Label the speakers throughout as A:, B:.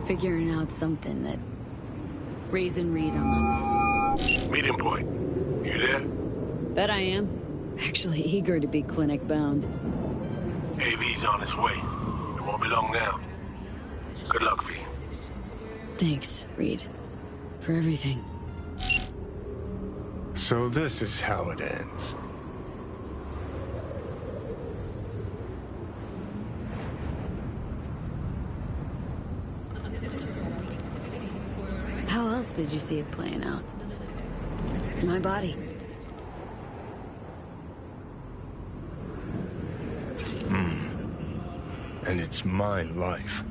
A: Figuring out something that Raisin Reed on the...
B: Meeting point. You there?
A: Bet I am. Actually eager to be clinic bound.
B: AV's on its way. It won't be long now. Good luck, V.
A: Thanks, Reed. For everything.
C: So this is how it ends.
A: How else did you see it playing out? It's my body.
C: And it's my life.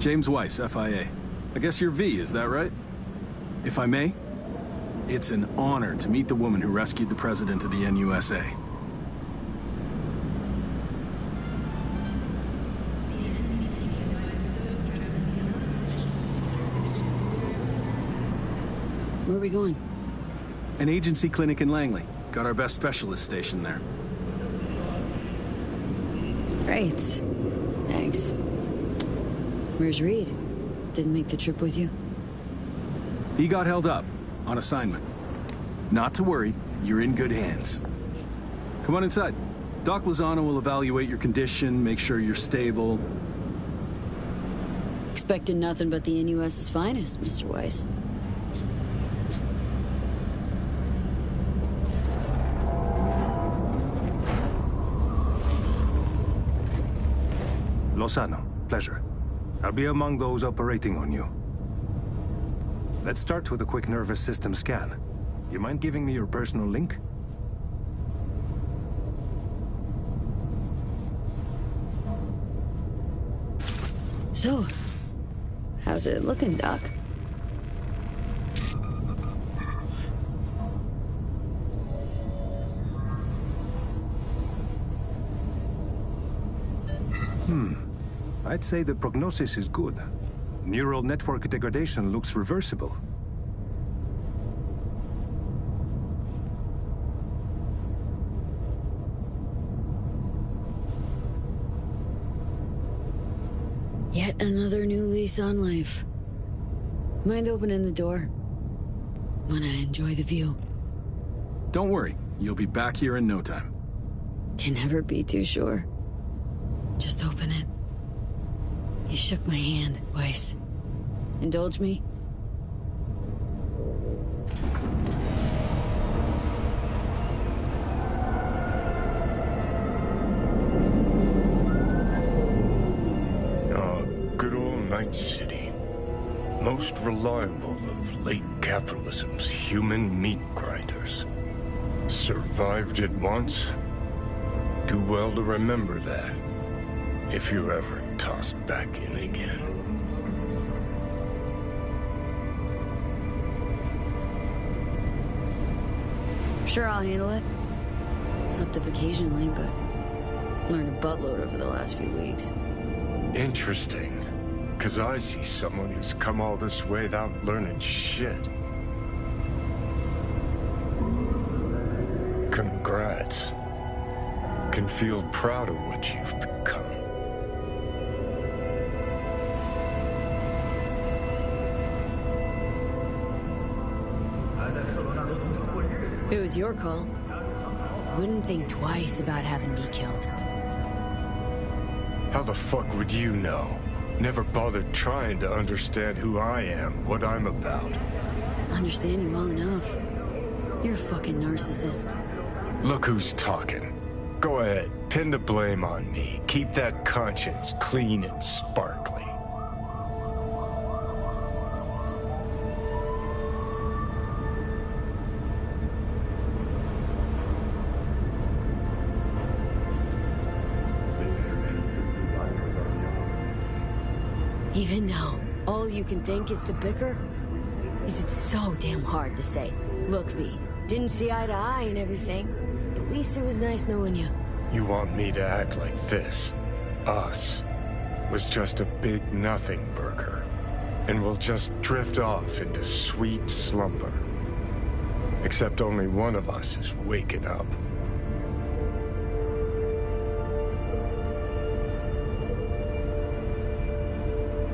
D: James Weiss, FIA. I guess you're V, is that right? If I may, it's an honor to meet the woman who rescued the president of the NUSA.
A: Where are we going?
D: An agency clinic in Langley. Got our best specialist stationed there.
A: Great. Thanks. Where's Reed? Didn't make the trip with you?
D: He got held up, on assignment. Not to worry, you're in good hands. Come on inside. Doc Lozano will evaluate your condition, make sure you're stable.
A: Expecting nothing but the NUS's finest, Mr. Weiss.
C: Lozano, pleasure. I'll be among those operating on you. Let's start with a quick nervous system scan. You mind giving me your personal link?
A: So, how's it looking, Doc?
C: I'd say the prognosis is good. Neural network degradation looks reversible.
A: Yet another new lease on life. Mind opening the door? Wanna enjoy the view.
D: Don't worry, you'll be back here in no time.
A: Can never be too sure. Just open it. You shook my hand, Weiss. Indulge me?
C: Good old Night City. Most reliable of late capitalism's human meat grinders. Survived it once. Do well to remember that, if you're ever tossed back in again.
A: Sure, I'll handle it. Slept up occasionally, but learned a buttload over the last few weeks.
C: Interesting. Because I see someone who's come all this way without learning shit. Congrats. Can feel proud of what you've become.
A: If it was your call, wouldn't think twice about having me killed.
C: How the fuck would you know? Never bothered trying to understand who I am, what I'm about.
A: Understand you well enough. You're a fucking narcissist.
C: Look who's talking. Go ahead, pin the blame on me. Keep that conscience clean and sparkly.
A: Even now, all you can think is to bicker? Is it so damn hard to say, look, V, didn't see eye to eye and everything. At least it was nice knowing you.
C: You want me to act like this? Us was just a big nothing burger. And we'll just drift off into sweet slumber. Except only one of us is waking up.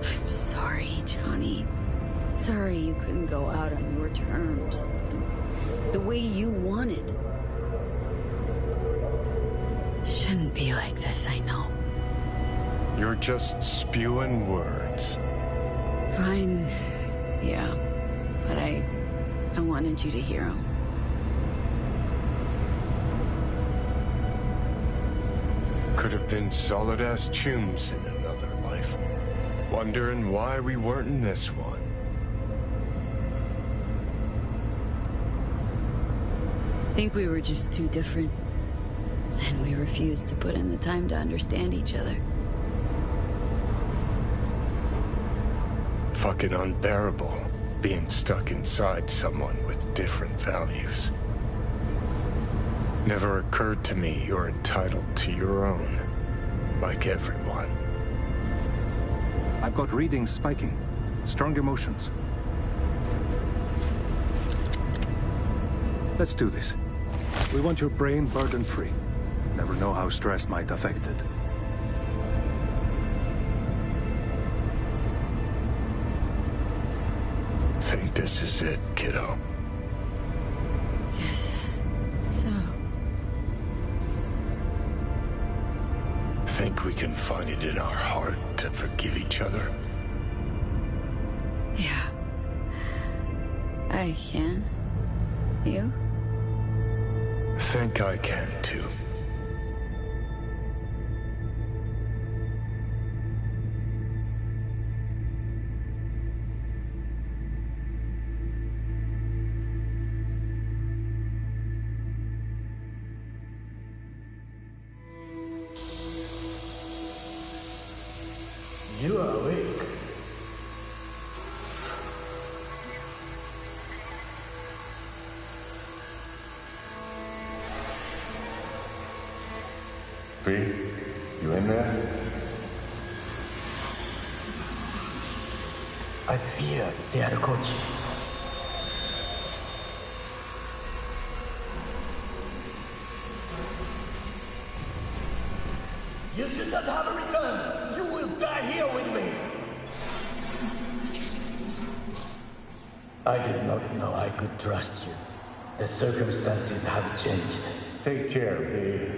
A: I'm sorry, Johnny. Sorry you couldn't go out on your terms. The way you wanted. Shouldn't be like this, I know.
C: You're just spewing words.
A: Fine. Yeah. But I wanted you to hear them.
C: Could have been solid-ass chums in another life. Wondering why we weren't in this one.
A: Think we were just too different. And we refused to put in the time to understand each other.
C: fucking unbearable, being stuck inside someone with different values. Never occurred to me you're entitled to your own, like everyone.
E: I've got readings spiking. Strong emotions. Let's do this. We want your brain burden-free. Never know how stress might affect it.
C: Think this is it, kiddo?
A: Yes. So...
C: Think we can find it in our heart to forgive each other?
A: yeah. I can. You?
C: Think I can, too.
F: You are awake.
C: V, you in there?
F: I fear they are coaching. You should not have returned. You will die here with me. I did not know I could trust you. The circumstances have changed.
C: Take care, V.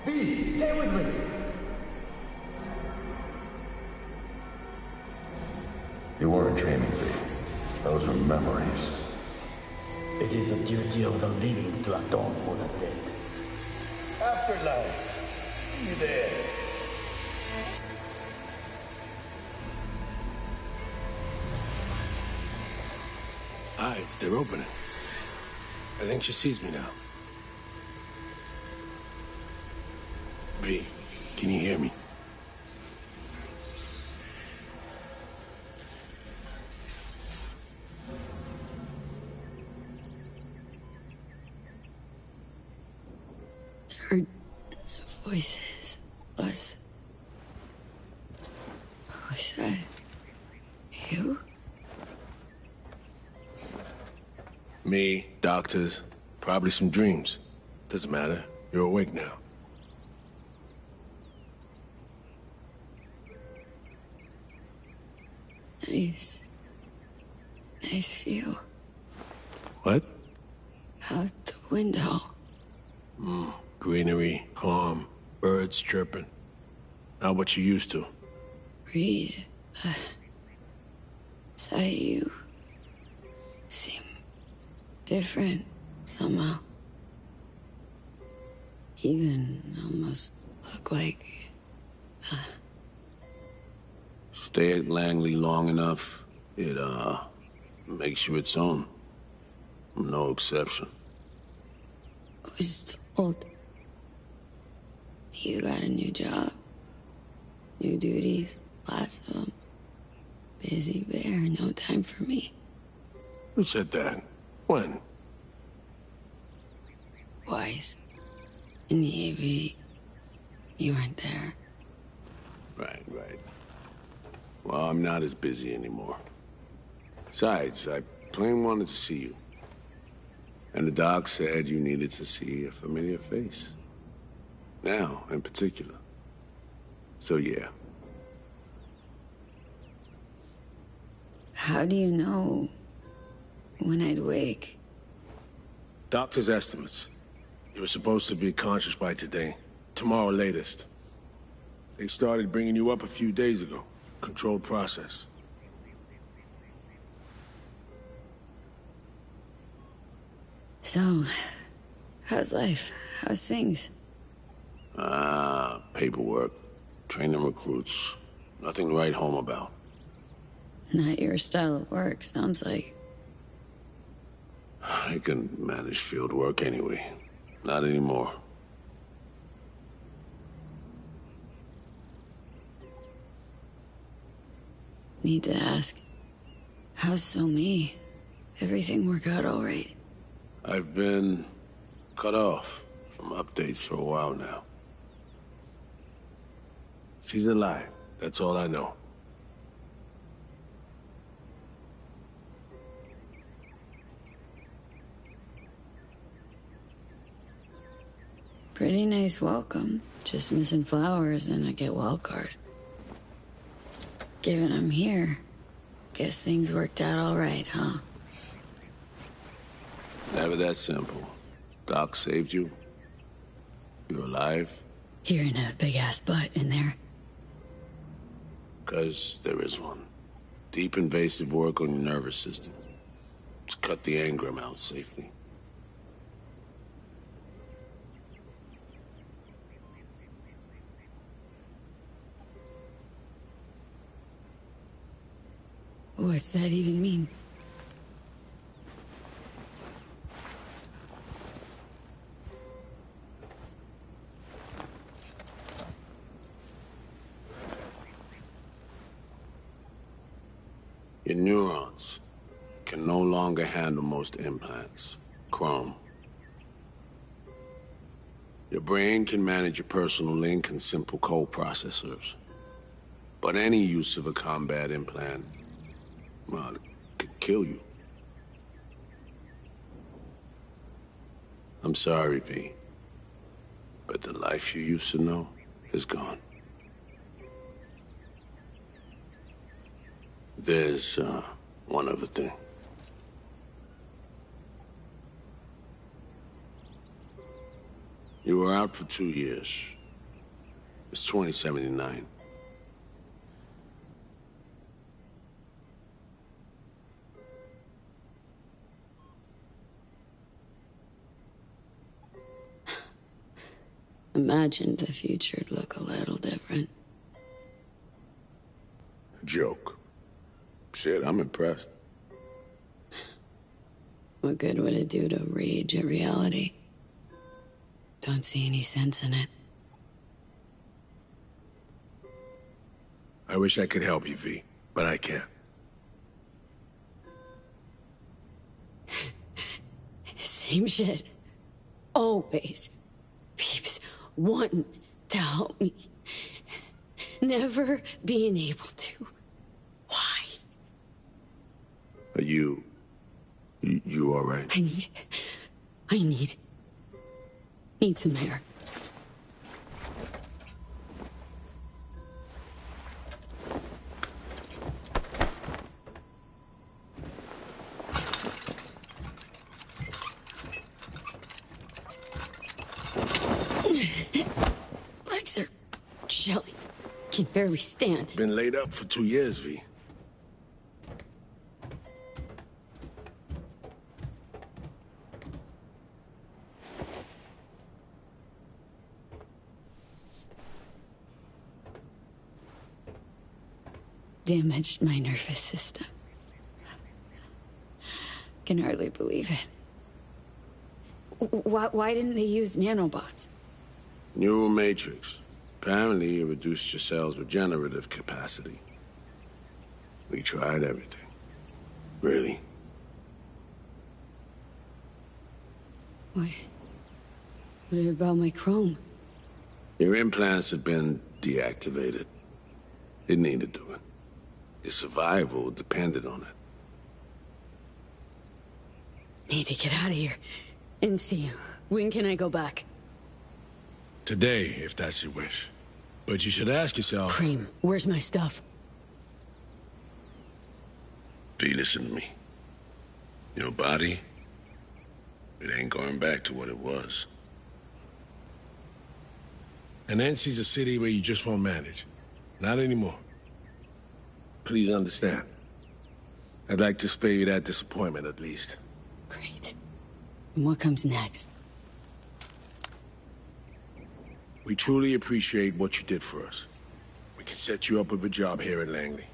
F: V, stay with me.
G: You weren't dreaming, V. Those were memories.
F: It is the duty of the living to atone for the dead.
G: Afterlife. See you there.
B: Eyes, they're opening. I think she sees me now. V, can you hear me?
A: Heard voices. Was that you?
B: Me, doctors, probably some dreams. Doesn't matter. You're awake now.
A: Nice. Nice view.
B: What?
A: Out the window.
B: Greenery, calm, birds chirping. Not what you used to.
A: Read. Saw you seem different somehow. Even almost look like...
B: Stay at Langley long enough, it, makes you its own. I'm no exception.
A: I was told you got a new job, new duties, lots of them. Busy bear, no time for me.
B: Who said that? When?
A: Wise. In the AV, you weren't there.
B: Right. Well, I'm not as busy anymore. Besides, I plain wanted to see you. And the doc said you needed to see a familiar face. Now, in particular. So, yeah.
A: How do you know when I'd wake?
B: Doctor's estimates. You were supposed to be conscious by today. Tomorrow latest. They started bringing you up a few days ago. Controlled process.
A: So, how's life? How's things?
B: Paperwork. Training recruits. Nothing to write home about.
A: Not your style of work, sounds like.
B: I can manage field work anyway. Not anymore.
A: need to ask. How's So Me? Everything work out all right?
B: I've been cut off from updates for a while now. She's alive. That's all I know.
A: Pretty nice welcome. Just missing flowers and a get well card. Given I'm here, guess things worked out all right, huh?
B: Never that simple. Doc saved you. You're alive.
A: Hearing a big-ass butt in there.
B: 'Cause there is one. Deep invasive work on your nervous system. To cut the engram out safely.
A: What's that even mean?
B: Your neurons can no longer handle most implants. Chrome. Your brain can manage your personal link and simple code processors. But any use of a combat implant, well, it could kill you. I'm sorry, V. But the life you used to know is gone. There's, one other thing. You were out for 2 years. It's 2079.
A: Imagined the future'd look a little different.
B: Joke. Shit, I'm impressed.
A: What good would it do to rage at reality? Don't see any sense in it.
B: I wish I could help you, V, but I can't.
A: Same shit. Always. Peeps wanting to help me. Never being able to. Why?
B: Are you all right?
A: I need some air. Legs are jelly. Can barely stand.
B: Been laid up for 2 years, V.
A: Damaged my nervous system. Can hardly believe it. Why didn't they use nanobots?
B: Neural matrix. Apparently, it reduced your cell's regenerative capacity. We tried everything. Really?
A: What about my chrome?
B: Your implants had been deactivated. It needed doing. Your survival depended on it.
A: Need to get out of here and see you. When can I go back?
B: Today, if that's your wish. But you should ask yourself...
A: Cream, where's my stuff?
B: V, listen to me. Your body, it ain't going back to what it was. And NC's a city where you just won't manage. Not anymore. Please understand. I'd like to spare you that disappointment, at least.
A: Great. And what comes next?
B: We truly appreciate what you did for us. We can set you up with a job here at Langley.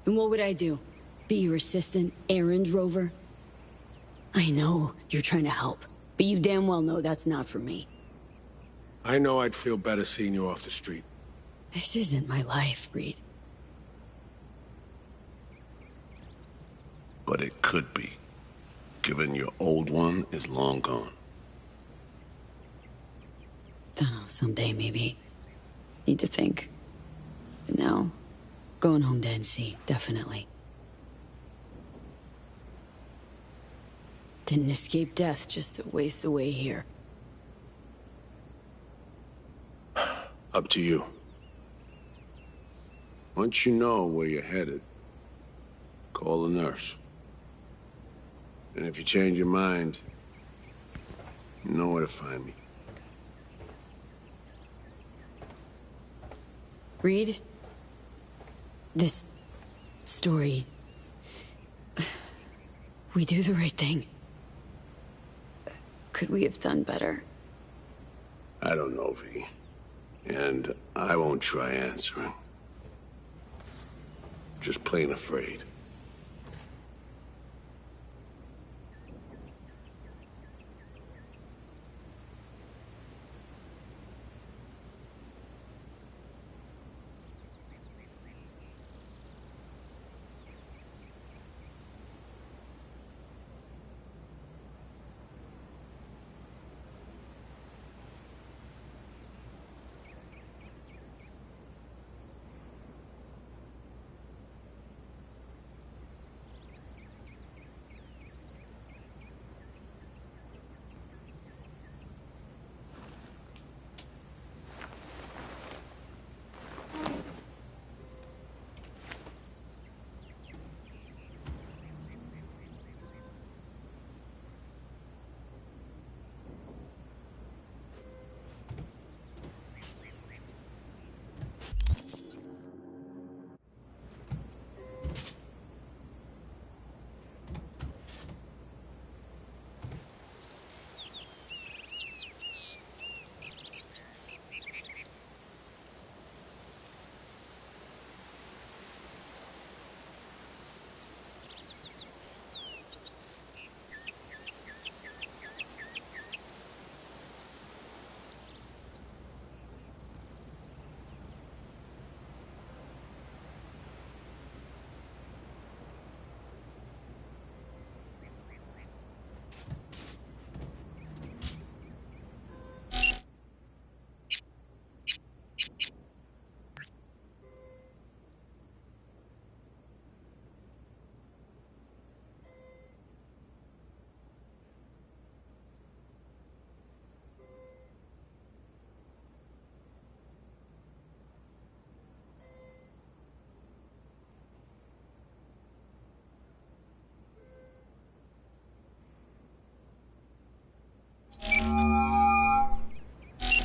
A: And what would I do? Be your assistant, errand rover? I know you're trying to help, but you damn well know that's not for me.
B: I know I'd feel better seeing you off the street.
A: This isn't my life, Reed.
B: But it could be, given your old one is long gone.
A: Dunno, someday maybe. Need to think. But now, going home to NC, definitely. Didn't escape death just to waste away here.
B: Up to you. Once you know where you're headed, call a nurse. And if you change your mind, you know where to find me.
A: Reed? This story... We do the right thing. Could we have done better?
B: I don't know, V. And I won't try answering. Just plain afraid.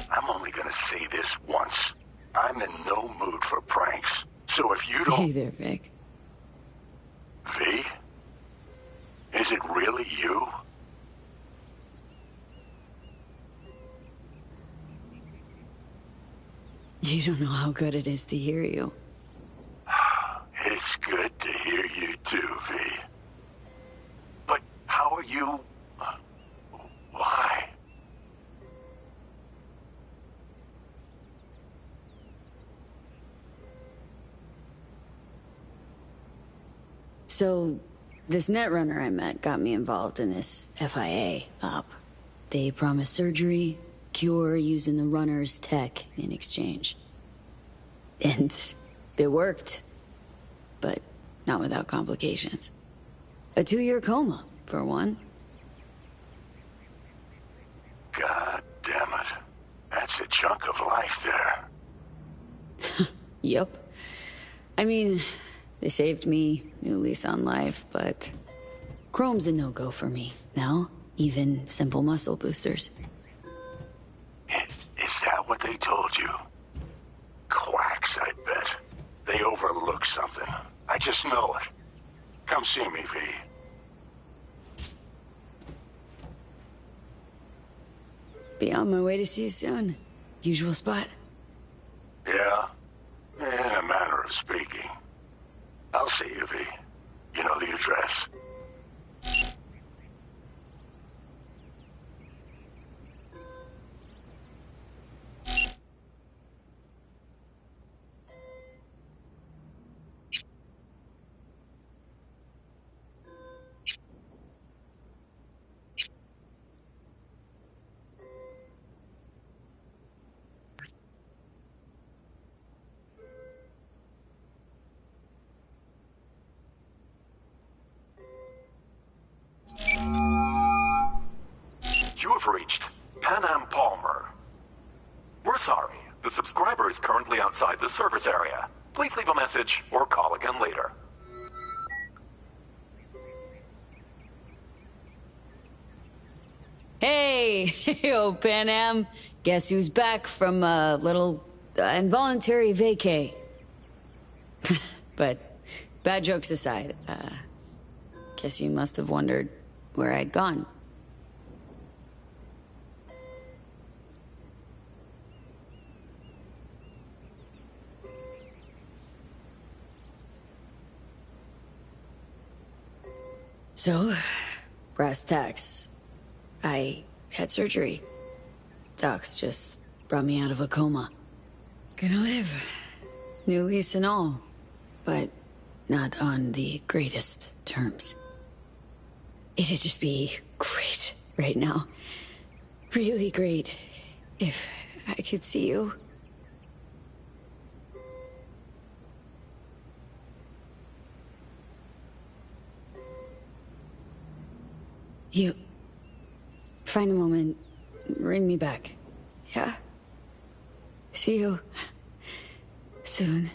H: I'm only gonna say this once. I'm in no mood for pranks. So if you don't...
A: Hey there, Vic.
H: V? Is it really you?
A: You don't know how good it is to hear you.
H: It's good to hear you too, V. But how are you... Why?
A: So, this netrunner I met got me involved in this FIA op. They promised surgery, cure using the runner's tech in exchange. And it worked. But not without complications. A 2-year coma, for one.
H: God damn it. That's a chunk of life there.
A: Yup. I mean, they saved me, new lease on life, but... Chrome's a no-go for me, now. Even simple muscle boosters.
H: Is that what they told you? Quacks, I bet. They overlook something. I just know it. Come see me, V.
A: Be on my way to see you soon. Usual spot.
H: Yeah? In a manner of speaking. I'll see you, V. You know the address.
I: You have reached Pan Am Palmer. We're sorry. The subscriber is currently outside the service area. Please leave a message or call again later.
A: Hey, yo, Pan Am. Guess who's back from a little involuntary vacay? But bad jokes aside, guess you must have wondered where I'd gone. So, brass tacks. I had surgery. Docs just brought me out of a coma. Gonna live. New lease and all. But not on the greatest terms. It'd just be great right now. Really great. If I could see you. You... Find a moment. Ring me back. Yeah? See you... soon.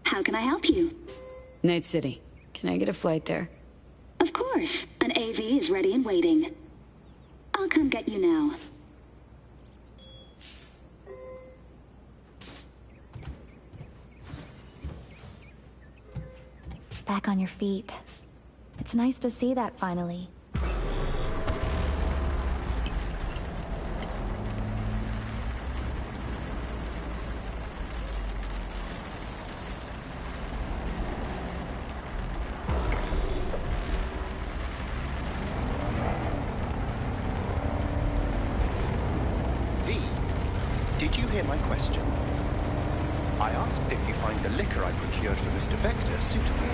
J: How can I help you?
A: Night City. Can I get a flight there?
J: Of course. An AV is ready and waiting. I'll come get you now.
K: Back on your feet. It's nice to see that finally.
L: Did you hear my question? I asked if you find the liquor I procured for Mr. Vector suitable.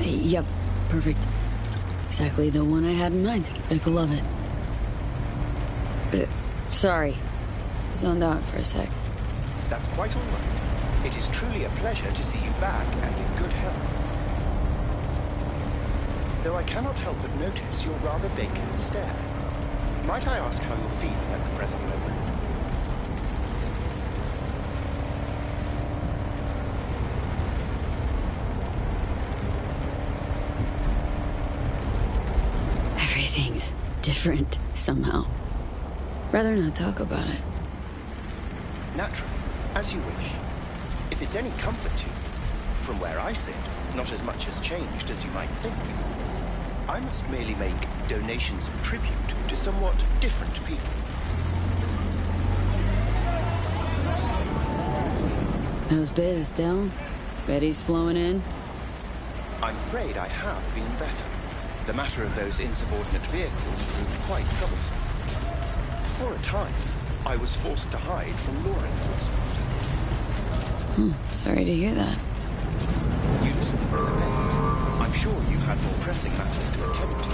A: Yep, perfect. Exactly the one I had in mind. I could love it. Sorry. Zoned out for a sec.
L: That's quite all right. It is truly a pleasure to see you back and in good health. Though I cannot help but notice your rather vacant stare. Might I ask how you're feeling at the present moment?
A: Everything's different somehow. Rather not talk about it.
L: Naturally, as you wish. If it's any comfort to you, from where I sit, not as much has changed as you might think. I must merely make donations of tribute to somewhat different people.
A: How's biz, Del? Betty's flowing in?
L: I'm afraid I have been better. The matter of those insubordinate vehicles proved quite troublesome. For a time, I was forced to hide from law enforcement.
A: Sorry to hear that.
L: You needn't be lamented. I'm sure you had more pressing matters to attend to.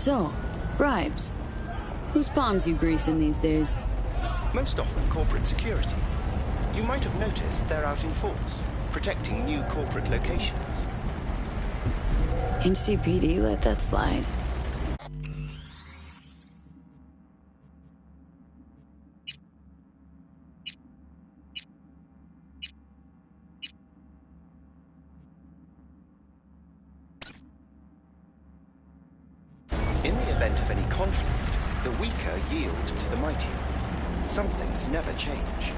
A: So, bribes. Whose palms you greasing these days?
L: Most often corporate security. You might have noticed they're out in force, protecting new corporate locations.
A: NCPD let that slide.
L: In the event of any conflict, the weaker yield to the mightier. Some things never change.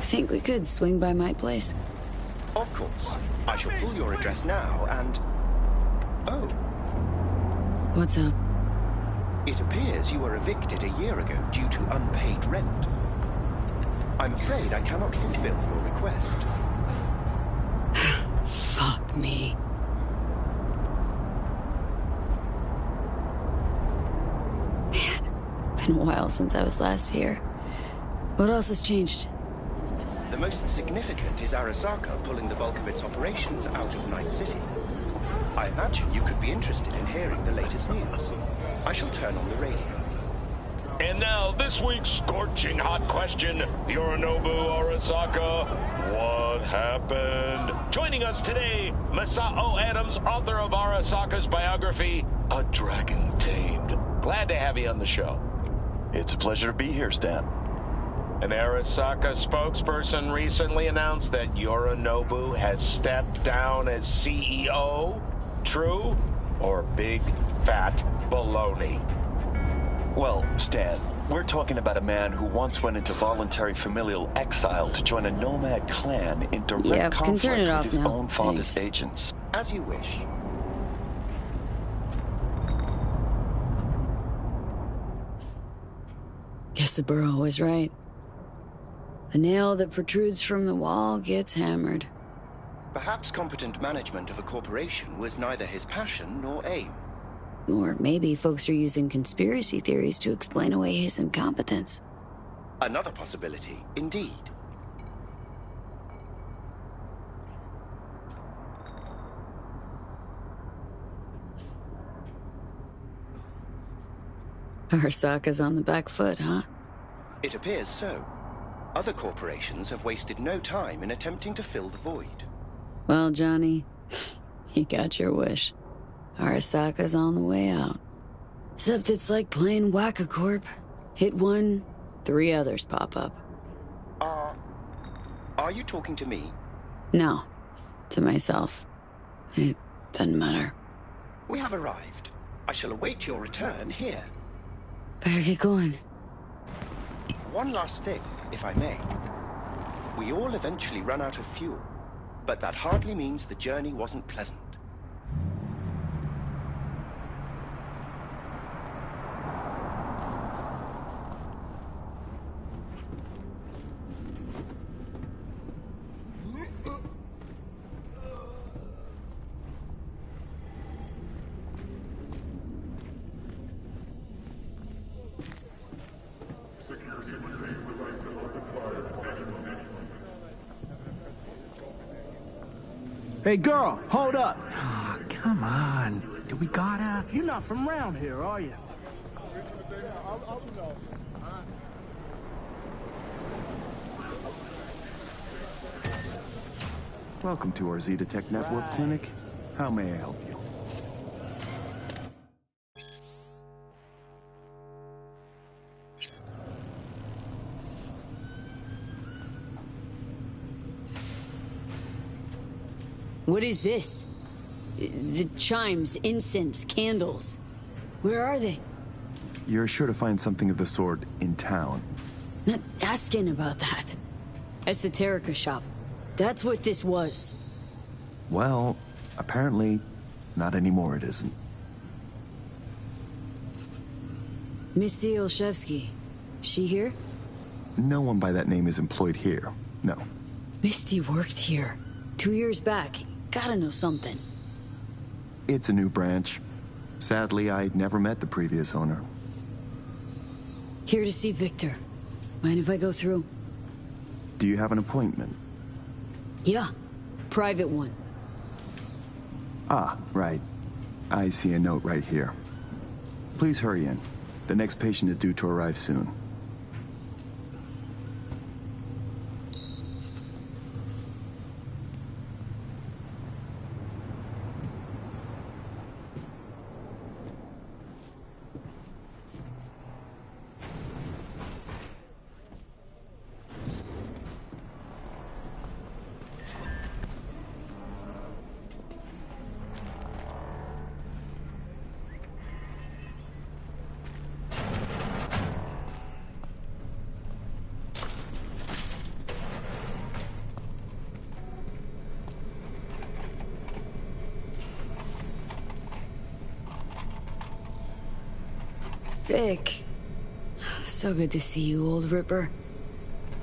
A: Think we could swing by my place?
L: Of course. I shall pull your address now and... Oh.
A: What's up?
L: It appears you were evicted a year ago due to unpaid rent. I'm afraid I cannot fulfill your request.
A: Fuck me. Been a while since I was last here. What else has changed?
L: The most significant is Arasaka pulling the bulk of its operations out of Night City. I imagine you could be interested in hearing the latest news. I shall turn on the radio.
M: And now, this week's scorching hot question. Yorinobu Arasaka, what happened? Joining us today, Masao Adams, author of Arasaka's biography, A Dragon Tamed. Glad to have you on the show.
N: It's a pleasure to be here, Stan.
M: An Arasaka spokesperson recently announced that Yorinobu has stepped down as CEO. True or big, fat baloney?
N: Well, Stan, we're talking about a man who once went into voluntary familial exile to join a nomad clan in direct conflict with his own father's agents.
L: As you wish.
A: Guess the burrow was right. The nail that protrudes from the wall gets hammered.
L: Perhaps competent management of a corporation was neither his passion nor aim.
A: Or maybe folks are using conspiracy theories to explain away his incompetence.
L: Another possibility, indeed.
A: Arasaka's on the back foot, huh?
L: It appears so. Other corporations have wasted no time in attempting to fill the void.
A: Well, Johnny, you got your wish. Arasaka's on the way out. Except it's like playing Whack-A-Corp. Hit one, 3 others pop up.
L: Are you talking to me?
A: No, to myself. It doesn't matter.
L: We have arrived. I shall await your return here.
A: Better get going.
L: One last thing, if I may. We all eventually run out of fuel, but that hardly means the journey wasn't pleasant.
O: Hey, girl, hold up. Oh, come on. Do we gotta? You're not from around here, are you?
P: Welcome to our Zetatech Network Clinic. How may I help you?
A: What is this? The chimes, incense, candles. Where are they?
P: You're sure to find something of the sort in town.
A: Not asking about that. Esoterica shop. That's what this was.
P: Well, apparently, not anymore it isn't.
A: Misty Olszewski. She here?
P: No one by that name is employed here, no.
A: Misty worked here. 2 years back. Gotta know something.
P: It's a new branch. Sadly, I'd never met the previous owner.
A: Here to see Victor. Mind if I go through?
P: Do you have an appointment?
A: Yeah. Private one.
P: Ah, right. I see a note right here. Please hurry in. The next patient is due to arrive soon.
A: Vic. So good to see you, old Ripper.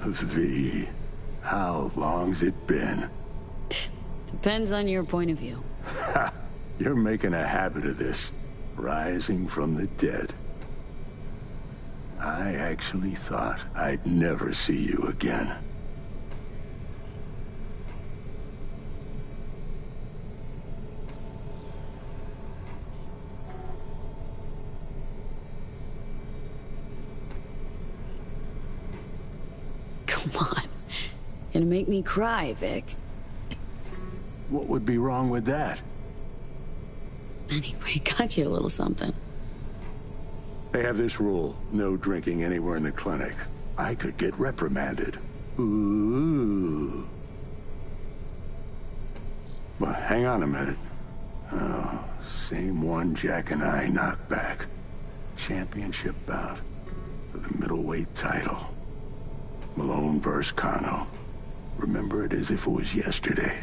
B: V, how long's it been?
A: Depends on your point of view.
B: Ha! You're making a habit of this. Rising from the dead. I actually thought I'd never see you again.
A: Come on. Gonna make me cry, Vic.
B: What would be wrong with that?
A: Anyway, got you a little something.
B: They have this rule, no drinking anywhere in the clinic. I could get reprimanded. Ooh. Well, hang on a minute. Oh, same one Jack and I knocked back. Championship bout for the middleweight title. Malone versus Kano. Remember it as if it was yesterday.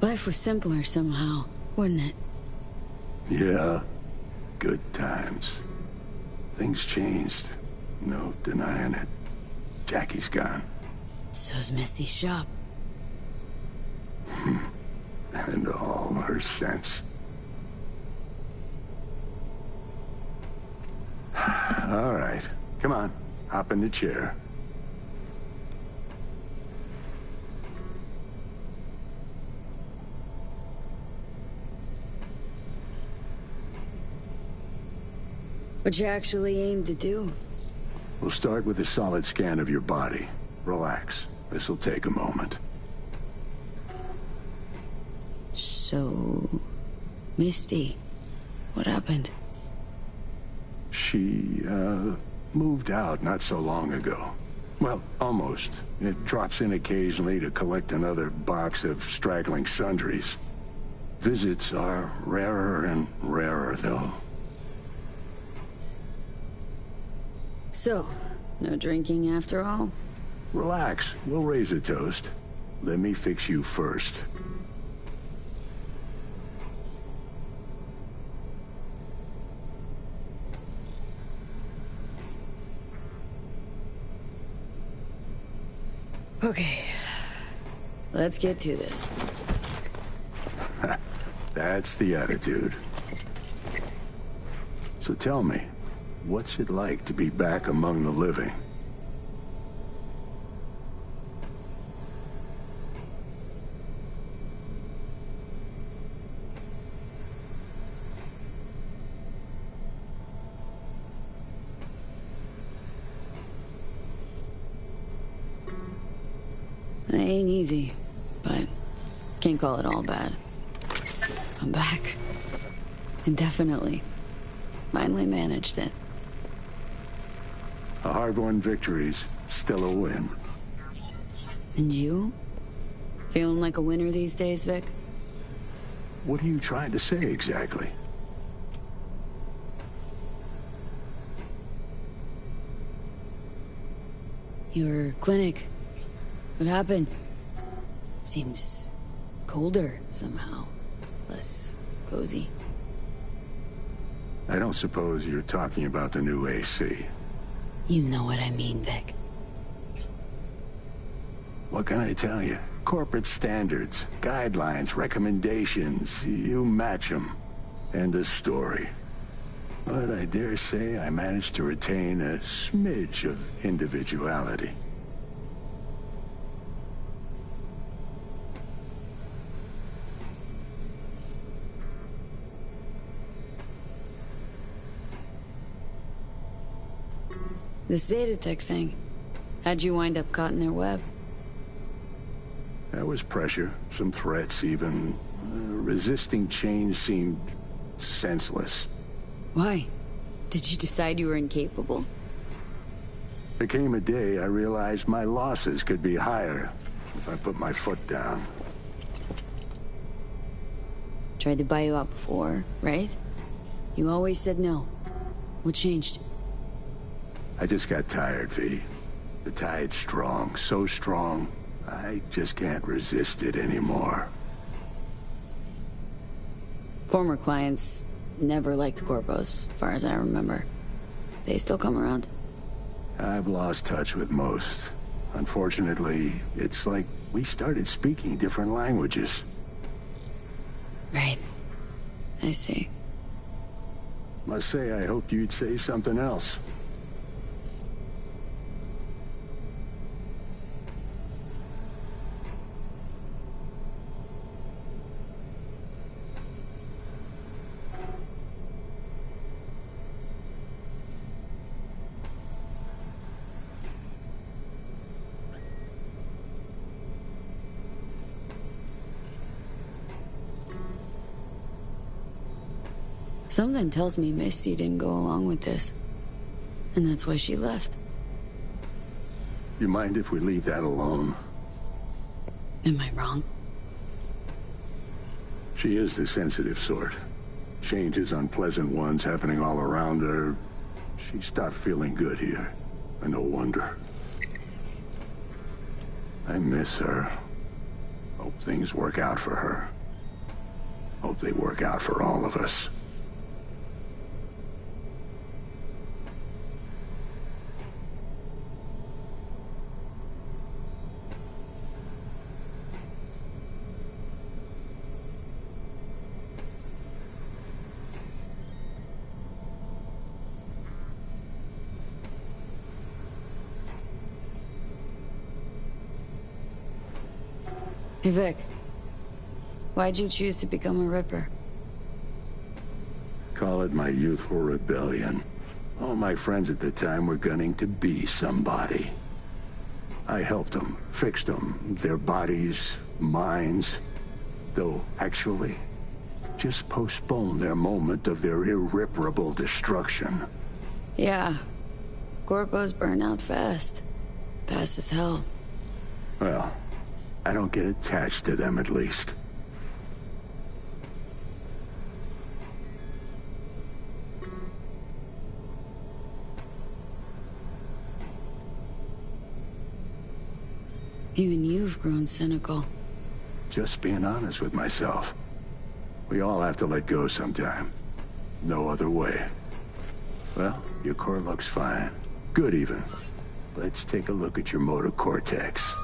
A: Life was simpler somehow, wouldn't it?
B: Yeah. Good times. Things changed. No denying it. Jackie's gone.
A: So's Misty's shop.
B: And all her sense. All right. Come on. Hop in the chair.
A: What you actually aim to do?
B: We'll start with a solid scan of your body. Relax. This'll take a moment.
A: So... Misty, what happened?
B: She, moved out not so long ago. Well, almost. It drops in occasionally to collect another box of straggling sundries. Visits are rarer and rarer, though.
A: So, no drinking after all?
B: Relax. We'll raise a toast. Let me fix you first.
A: Okay. Let's get to this.
B: That's the attitude. So tell me, what's it like to be back among the living?
A: It ain't easy, but can't call it all bad. I'm back. Indefinitely. Finally managed it.
B: A hard-won victory's still a win.
A: And you? Feeling like a winner these days, Vic?
B: What are you trying to say exactly?
A: Your clinic. What happened? Seems colder somehow. Less cozy.
B: I don't suppose you're talking about the new AC.
A: You know what I mean, Vic.
B: What can I tell you? Corporate standards, guidelines, recommendations. You match them. End of story. But I dare say I managed to retain a smidge of individuality.
A: The Zetatech thing. How'd you wind up caught in their web?
B: There was pressure, some threats even. Resisting change seemed senseless.
A: Why? Did you decide you were incapable?
B: There came a day I realized my losses could be higher if I put my foot down.
A: Tried to buy you out before, right? You always said no. What changed?
B: I just got tired, V. The tide's strong, so strong, I just can't resist it anymore.
A: Former clients never liked corpos, as far as I remember. They still come around?
B: I've lost touch with most. Unfortunately, it's like we started speaking different languages.
A: Right. I see.
B: Must say, I hoped you'd say something else.
A: Something tells me Misty didn't go along with this. And that's why she left.
B: You mind if we leave that alone?
A: Am I wrong?
B: She is the sensitive sort. Changes, unpleasant ones happening all around her. She stopped feeling good here. And no wonder. I miss her. Hope things work out for her. Hope they work out for all of us.
A: Hey, Vic. Why'd you choose to become a Ripper?
B: Call it my youthful rebellion. All my friends at the time were gunning to be somebody. I helped them, fixed them, their bodies, minds. Though, actually, just postponed their moment of their irreparable destruction.
A: Yeah. Corpos burn out fast. Fast as hell.
B: Well, I don't get attached to them, at least.
A: Even you've grown cynical.
B: Just being honest with myself. We all have to let go sometime. No other way. Well, your core looks fine. Good, even. Let's take a look at your motor cortex.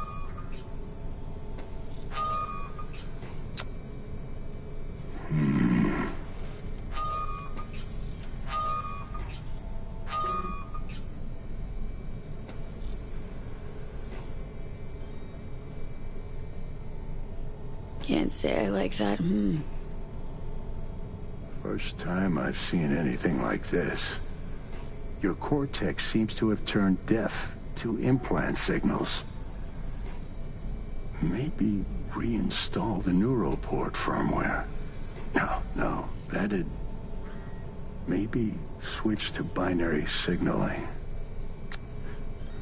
A: Can't say I like that.
B: First time I've seen anything like this. Your cortex seems to have turned deaf to implant signals. Maybe reinstall the neuroport firmware. No, that'd... Maybe switch to binary signaling.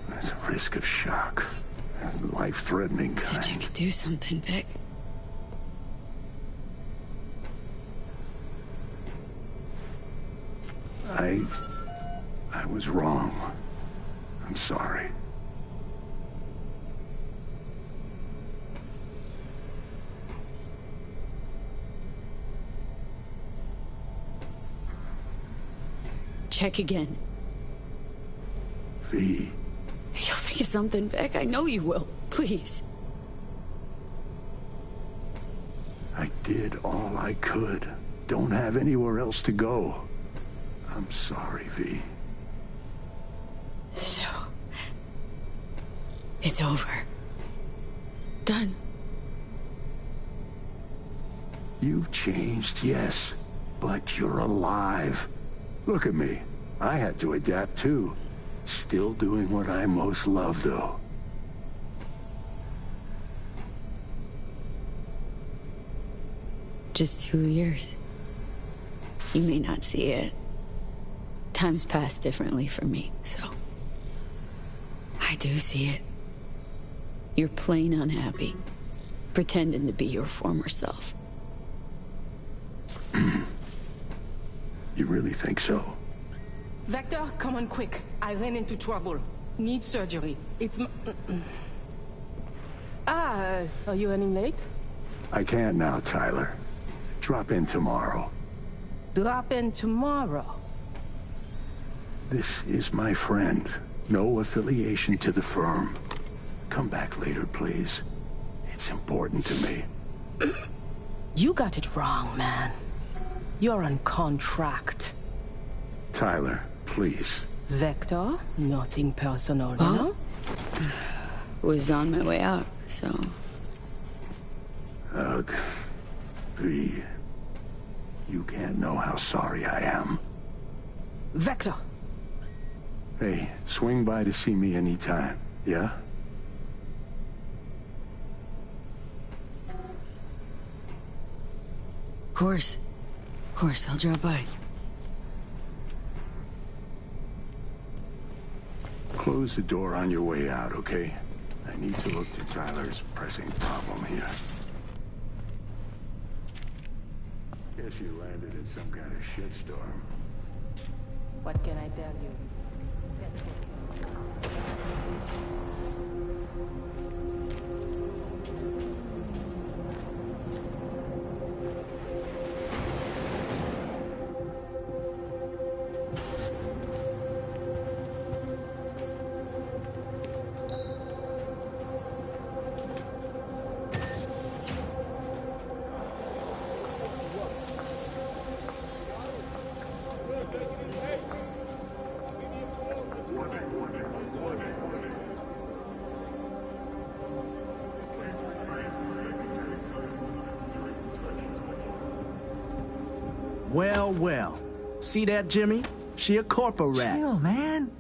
B: That's a risk of shock. Life-threatening kind.
A: Said you could do something, Vic.
B: I was wrong. I'm sorry.
A: Check again.
B: V.
A: You'll think of something, Vic. I know you will. Please.
B: I did all I could. Don't have anywhere else to go. I'm sorry, V.
A: So... it's over. Done.
B: You've changed, yes, but you're alive. Look at me. I had to adapt too. Still doing what I most love, though.
A: Just 2 years. You may not see it. Time's passed differently for me, so... I do see it. You're plain unhappy. Pretending to be your former self.
B: You really think so?
Q: Vector, come on quick. I ran into trouble. Need surgery. It's are you running late?
B: I can't now, Tyler. Drop in tomorrow.
Q: Drop in tomorrow?
B: This is my friend. No affiliation to the firm. Come back later, please. It's important to me.
Q: You got it wrong, man. You're on contract.
B: Tyler, please.
Q: Vector, nothing personal, you know?
A: Was on my way out, so...
B: Ugh. V. You can't know how sorry I am.
Q: Vector!
B: Hey, swing by to see me anytime, yeah?
A: Of course, I'll drop by.
B: Close the door on your way out, okay? I need to look to Tyler's pressing problem here. Guess you landed in some kind of shitstorm.
Q: What can I tell you?
O: Well. See that, Jimmy? She a corporate rat. Chill, man.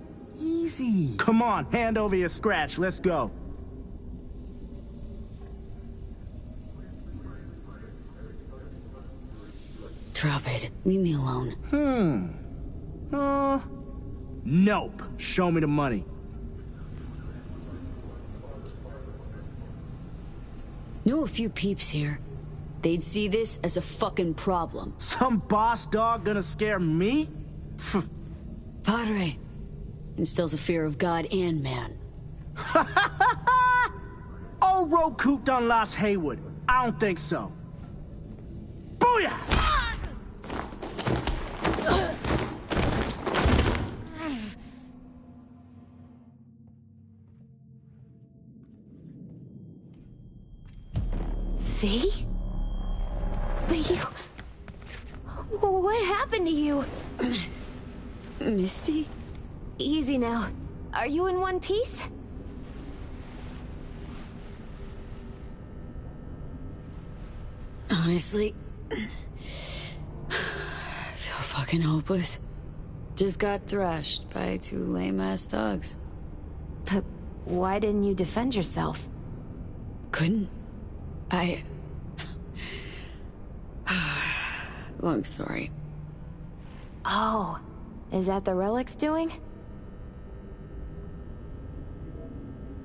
O: Easy. Come on, hand over your scratch. Let's go.
A: Drop it. Leave me alone.
O: Nope. Show me the money.
A: Know a few peeps here. They'd see this as a fucking problem.
O: Some boss dog gonna scare me?
A: Padre instills a fear of God and man.
O: Old road cooped on Lost Haywood. I don't think so. Booyah!
R: V? But you... What happened to you?
A: Misty?
R: Easy now. Are you in one piece?
A: Honestly... I feel fucking hopeless. Just got thrashed by 2 lame-ass thugs.
R: But why didn't you defend yourself?
A: Couldn't. Long story.
R: Oh, is that the Relic's doing?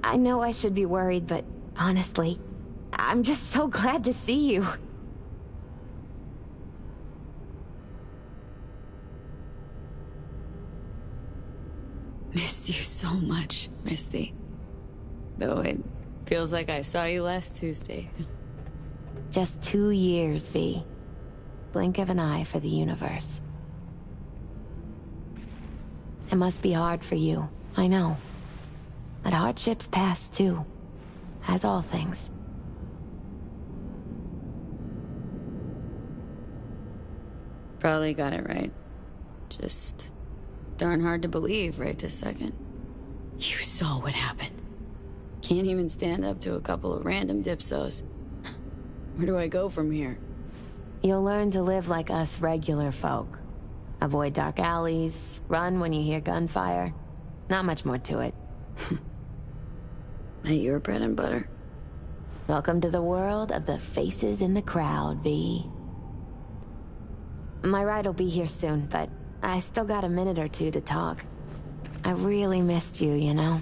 R: I know I should be worried, but honestly, I'm just so glad to see you.
A: Missed you so much, Misty. Though it feels like I saw you last Tuesday.
R: Just 2 years, V. Blink of an eye for the universe. It must be hard for you, I know. But hardships pass too, as all things.
A: Probably got it right. Just darn hard to believe right this second. You saw what happened. Can't even stand up to a couple of random dipsos. Where do I go from here?
R: You'll learn to live like us regular folk. Avoid dark alleys, run when you hear gunfire. Not much more to it.
A: Ain't your bread and butter?
R: Welcome to the world of the faces in the crowd, V. My ride will be here soon, but I still got a minute or two to talk. I really missed you, you know?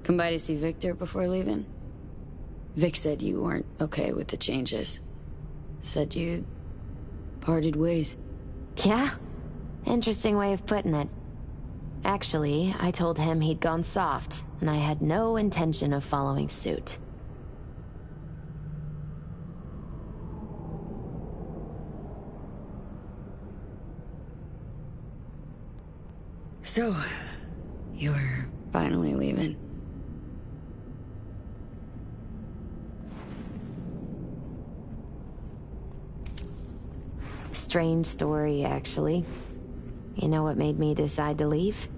A: Come by to see Victor before leaving? Vic said you weren't okay with the changes. Said you parted ways.
R: Yeah? Interesting way of putting it. Actually, I told him he'd gone soft, and I had no intention of following suit.
A: So, you're finally leaving.
R: Strange story, actually. You know what made me decide to leave?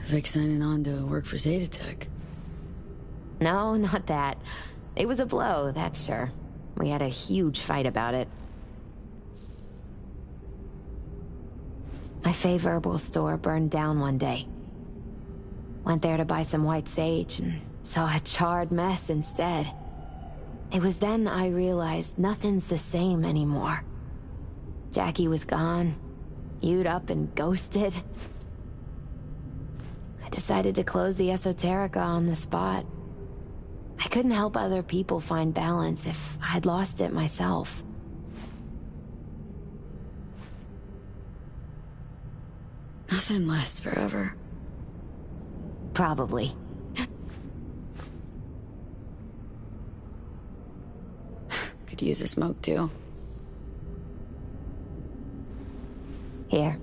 A: Vic signing on to work for Zetatech.
R: No, not that. It was a blow, that's sure. We had a huge fight about it. My fave herbal store burned down one day. Went there to buy some white sage and saw a charred mess instead. It was then I realized nothing's the same anymore. Jackie was gone, You'd up and ghosted. I decided to close the Esoterica on the spot. I couldn't help other people find balance if I'd lost it myself.
A: Nothing lasts forever.
R: Probably.
A: Could use a smoke too.
R: Here.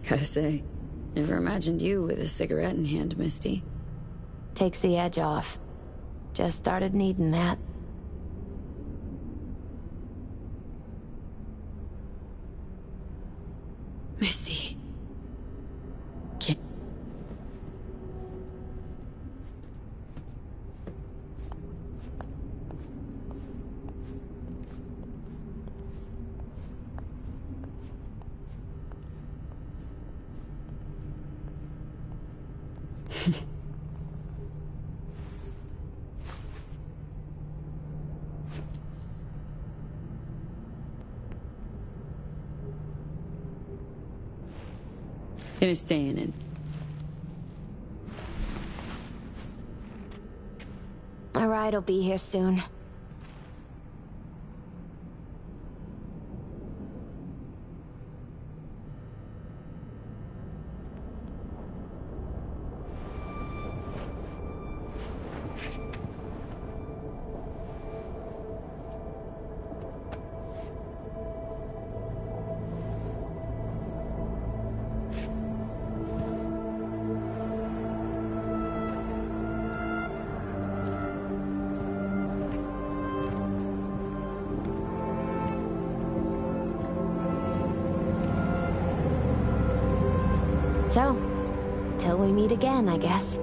A: Gotta say, never imagined you with a cigarette in hand, Misty.
R: Takes the edge off. Just started needing that.
A: Misty. Can't... Gonna stay in it.
R: My ride'll be here soon. So, till we meet again, I guess.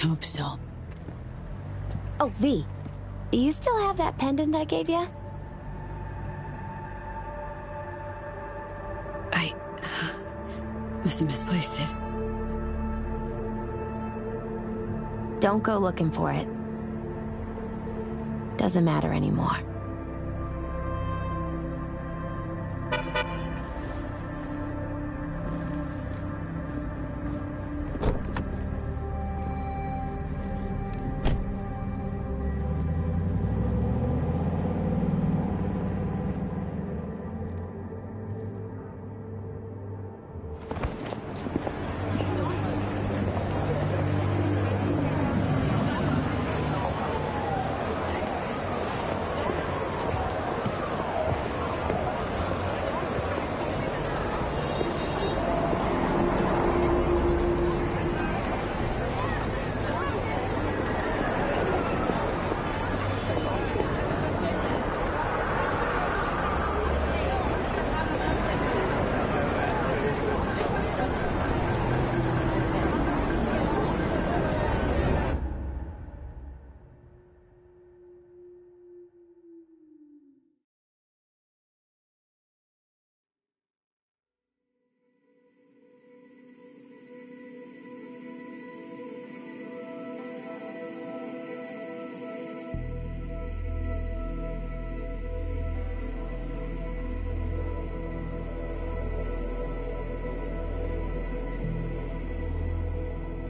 A: Hope so.
R: Oh, V. Do you still have that pendant I gave you?
A: I... must have misplaced it.
R: Don't go looking for it. Doesn't matter anymore.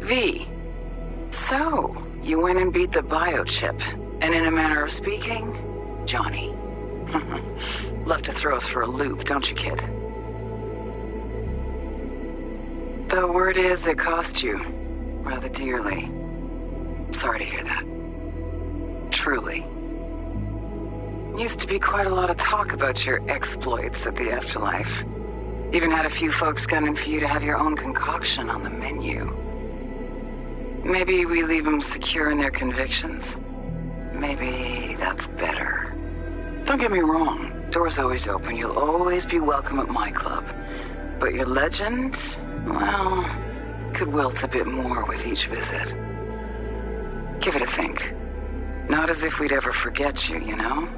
S: V. So, you went and beat the biochip. And in a manner of speaking, Johnny. Love to throw us for a loop, don't you, kid? The word is it cost you. Rather dearly. Sorry to hear that. Truly. Used to be quite a lot of talk about your exploits at the afterlife. Even had a few folks gunning for you to have your own concoction on the menu. Maybe we leave them secure in their convictions. Maybe that's better. Don't get me wrong. Door's always open. You'll always be welcome at my club. But your legend, well, could wilt a bit more with each visit. Give it a think. Not as if we'd ever forget you, you know?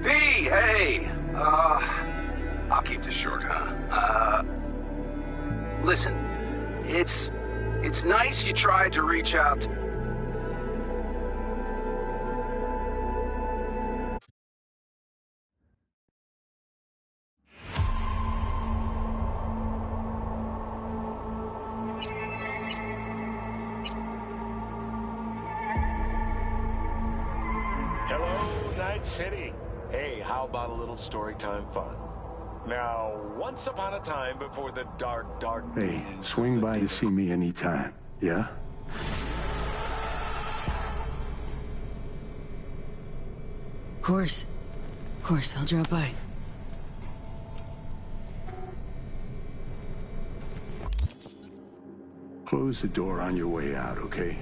T: V, hey! I'll keep this short, huh? Listen, it's nice you tried to reach out.
M: Hello, Night City. Hey, how about a little story time fun? Now, once upon a time before the dark
B: Hey, swing by to see me anytime, yeah?
A: Of course, I'll drop by.
B: Close the door on your way out, okay?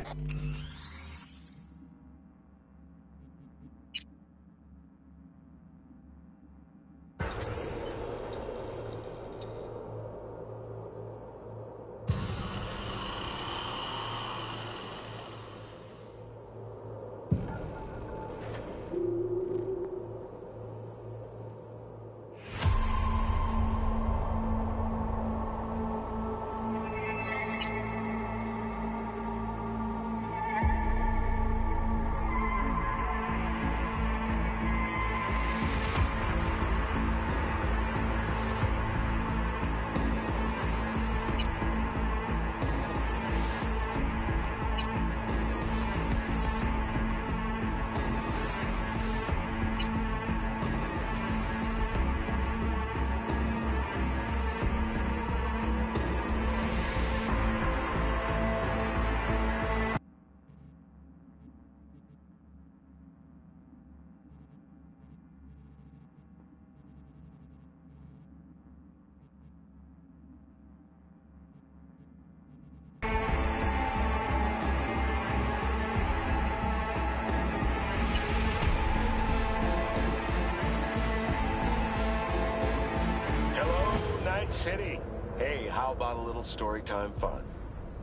M: City. Hey, how about a little story time fun?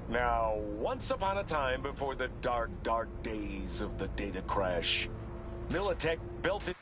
M: Now, once upon a time before the dark days of the data crash, Militech built it.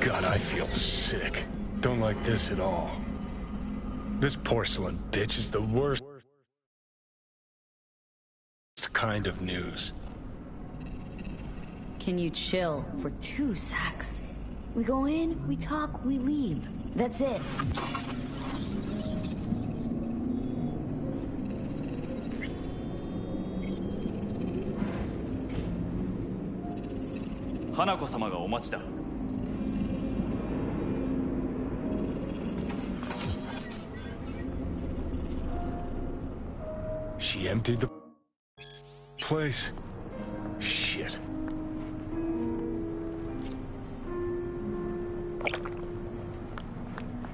C: God, I feel sick. Don't like this at all. This porcelain bitch is the worst kind of news.
A: Can you chill for 2 secs? We go in, we talk, we leave. That's it.
U: Hanako-samaがお待ちだ.
C: She emptied the place. Shit.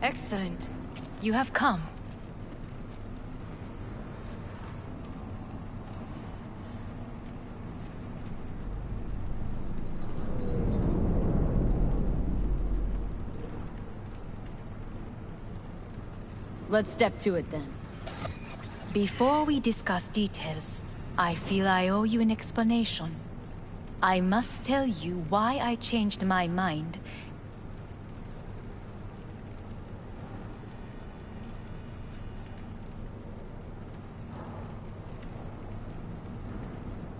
V: Excellent. You have come.
A: Let's step to it then.
V: Before we discuss details, I feel I owe you an explanation. I must tell you why I changed my mind.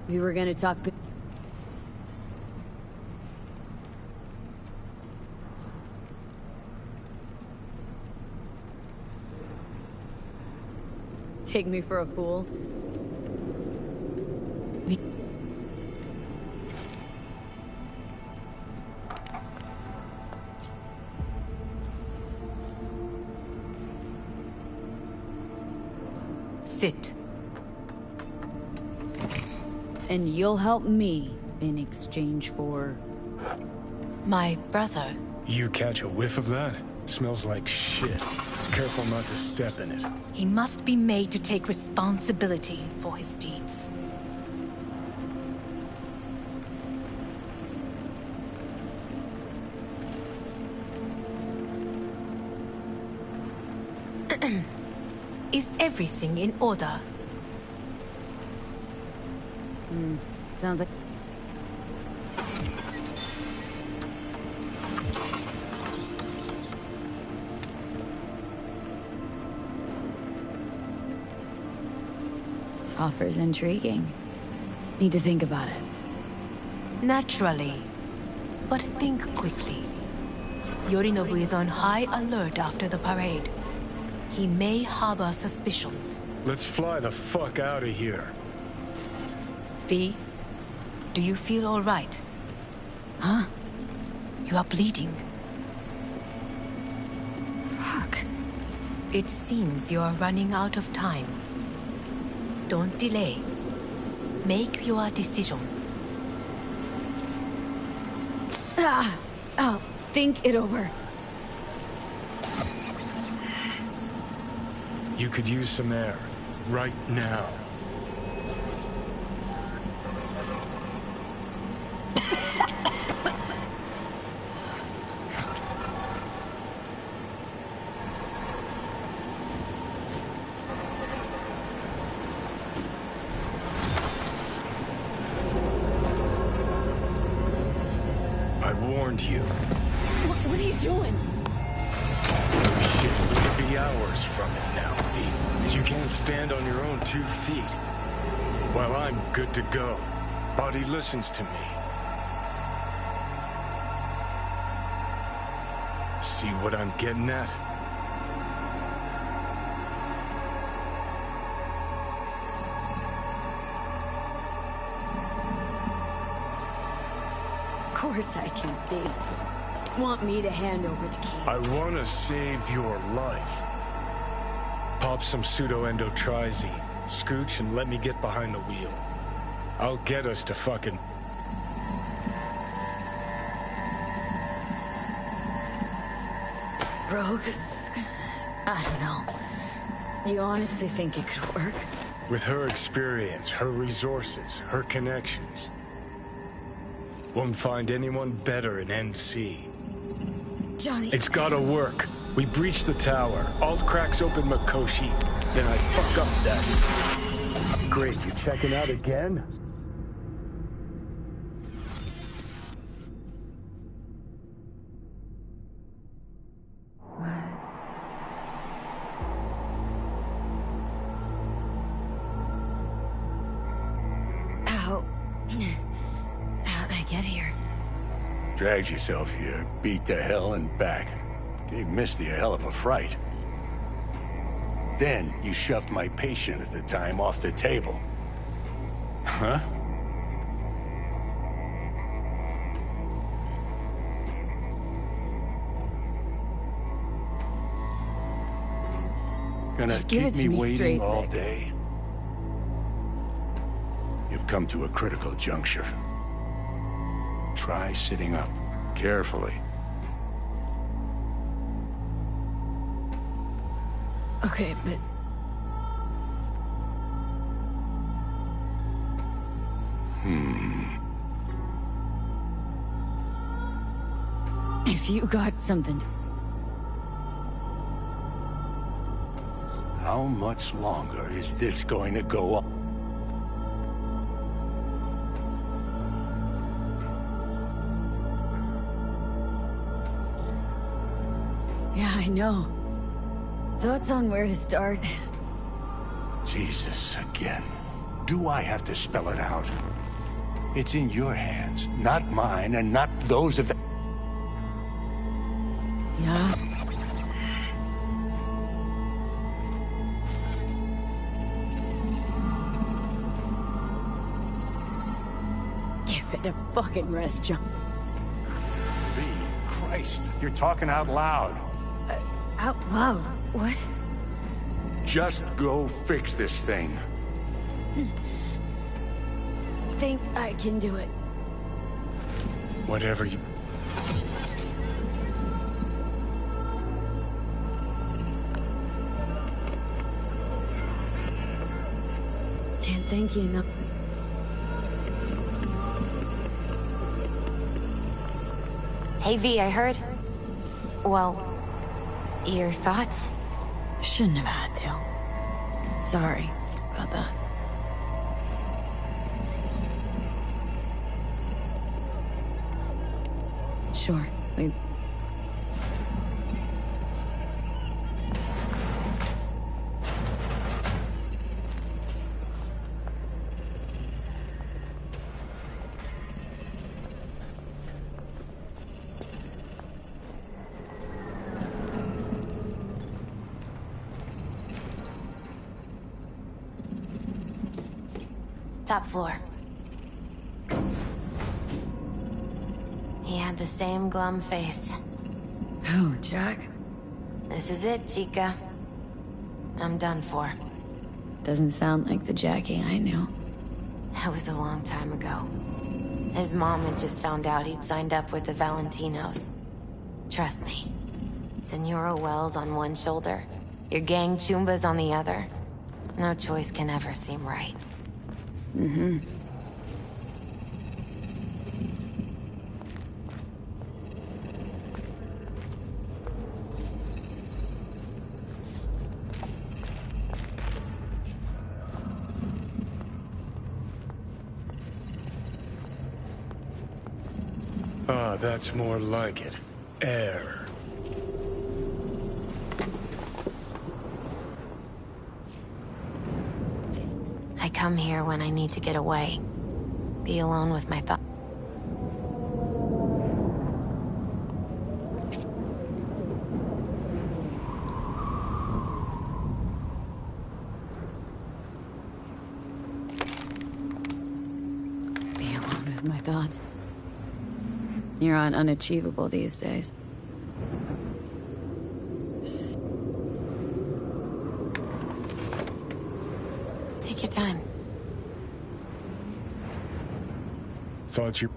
A: We were gonna talk... Take me for a fool?
V: Sit.
A: And you'll help me in exchange for...
V: My brother.
C: You catch a whiff of that? Smells like shit. Careful not to step in it.
V: He must be made to take responsibility for his deeds. Is everything in order?
A: Sounds like... Offer's intriguing. Need to think about it.
V: Naturally. But think quickly. Yorinobu is on high alert after the parade. He may harbor suspicions.
C: Let's fly the fuck out of here.
V: V, do you feel all right? Huh? You are bleeding.
A: Fuck.
V: It seems you are running out of time. Don't delay. Make your decision.
A: I'll think it over.
C: You could use some air. Right now. I warned you.
A: What are you doing?
C: Shit, we could be hours from it now, V. You can't stand on your own 2 feet. Well, I'm good to go. Body listens to me. See what I'm getting at?
A: Of course I can see. Want me to hand over the keys?
C: I want to save your life. Pop some pseudo-endotrizine, scooch, and let me get behind the wheel. I'll get us to fucking...
A: Rogue? I don't know. You honestly think it could work?
C: With her experience, her resources, her connections. Won't find anyone better in NC.
A: Johnny...
C: It's gotta work. We breach the tower. Alt cracks open Makoshi. Then I fuck up that. Great, you checking out again?
A: How'd I get here?
H: Dragged yourself here, beat to hell and back. Gave Misty a hell of a fright. Then you shoved my patient at the time off the table. Huh? Gonna keep me waiting all day? You've come to a critical juncture. Try sitting up, carefully.
A: Okay, but... If you got something...
H: How much longer is this going to go on?
A: Yeah, I know. Thoughts on where to start?
H: Jesus, again. Do I have to spell it out? It's in your hands, not mine, and not those of the...
A: Yeah? Give it a fucking rest, John.
H: V, Christ, you're talking out loud.
A: Out loud? What?
H: Just go fix this thing.
A: Think I can do it.
H: Whatever you...
A: Can't thank you enough.
R: Hey, V, I heard... Well, your thoughts?
A: Shouldn't have had to. Sorry about that. Sure, we...
R: Top floor. He had the same glum face.
A: Who, Jack?
R: This is it, Chica. I'm done for.
A: Doesn't sound like the Jackie I knew.
R: That was a long time ago. His mom had just found out he'd signed up with the Valentinos. Trust me. Senora Wells on one shoulder, your gang Chumbas on the other. No choice can ever seem right.
A: Mm-hmm.
C: Ah, that's more like it. Air.
R: I come here when I need to get away. Be alone with my thoughts.
A: Be alone with my thoughts. You're on unachievable these days.
R: Take your time.
C: Thought you...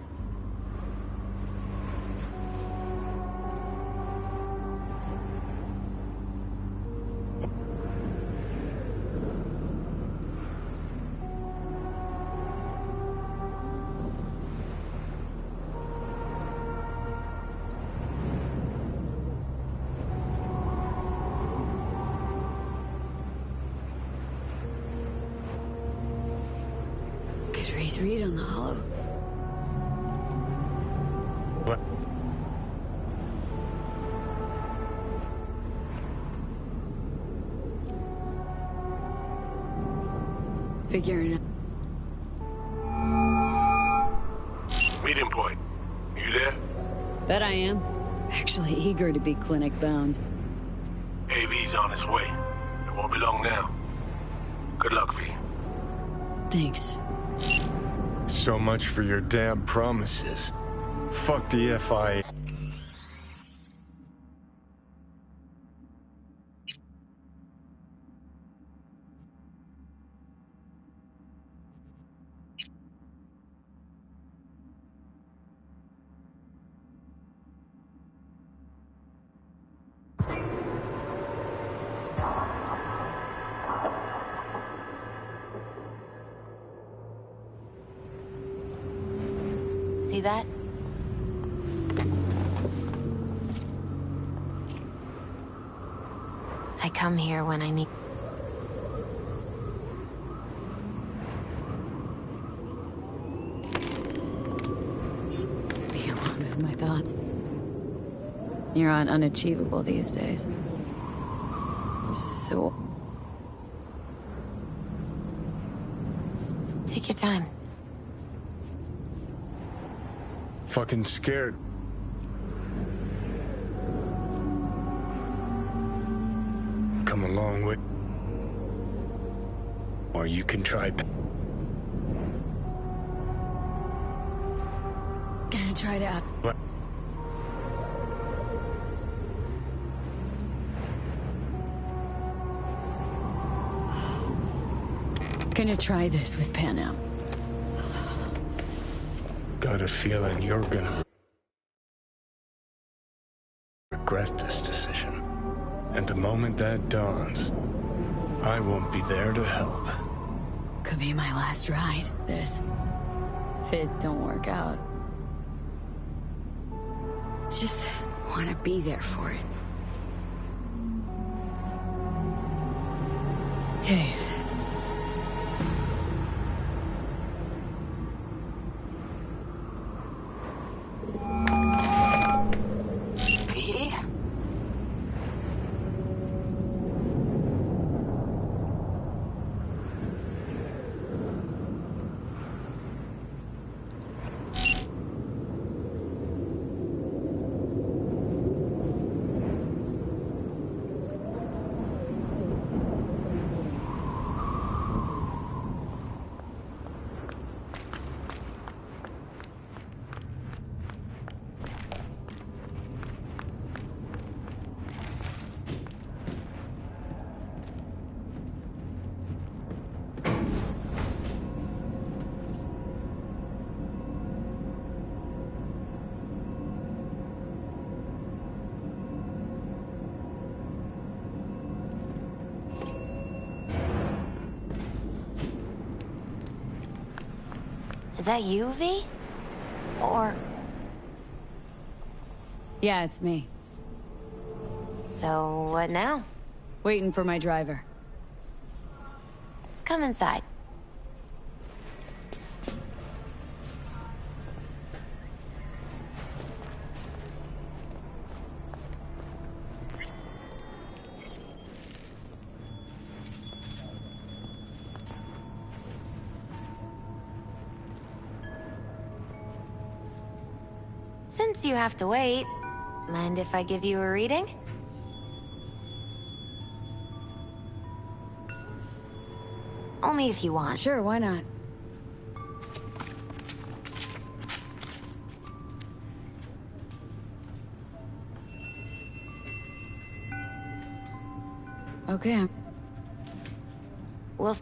A: Could read on the hollow.
C: What?
A: Figuring out.
B: Meeting point. You there?
A: Bet I am. Actually eager to be clinic bound.
B: AV's on his way. It won't be long now. Good luck, V.
A: Thanks.
C: So much for your damn promises. Fuck the FIA.
R: See that? I come here when I need...
A: Be alone with my thoughts. You're on unachievable these days. So...
R: Take your time.
C: Fucking scared. Come a long way. Or you can try.
A: Gonna try to...
C: What?
A: Gonna try this with Panam.
C: Got a feeling you're gonna regret this decision. And the moment that dawns, I won't be there to help.
A: Could be my last ride, this. If it don't work out. Just want to be there for it. Okay.
R: Is that you, V? Or...
A: Yeah, it's me.
R: So, what now?
A: Waiting for my driver.
R: Come inside. Since you have to wait, mind if I give you a reading? Only if you want.
A: Sure, why not? Okay.
R: We'll...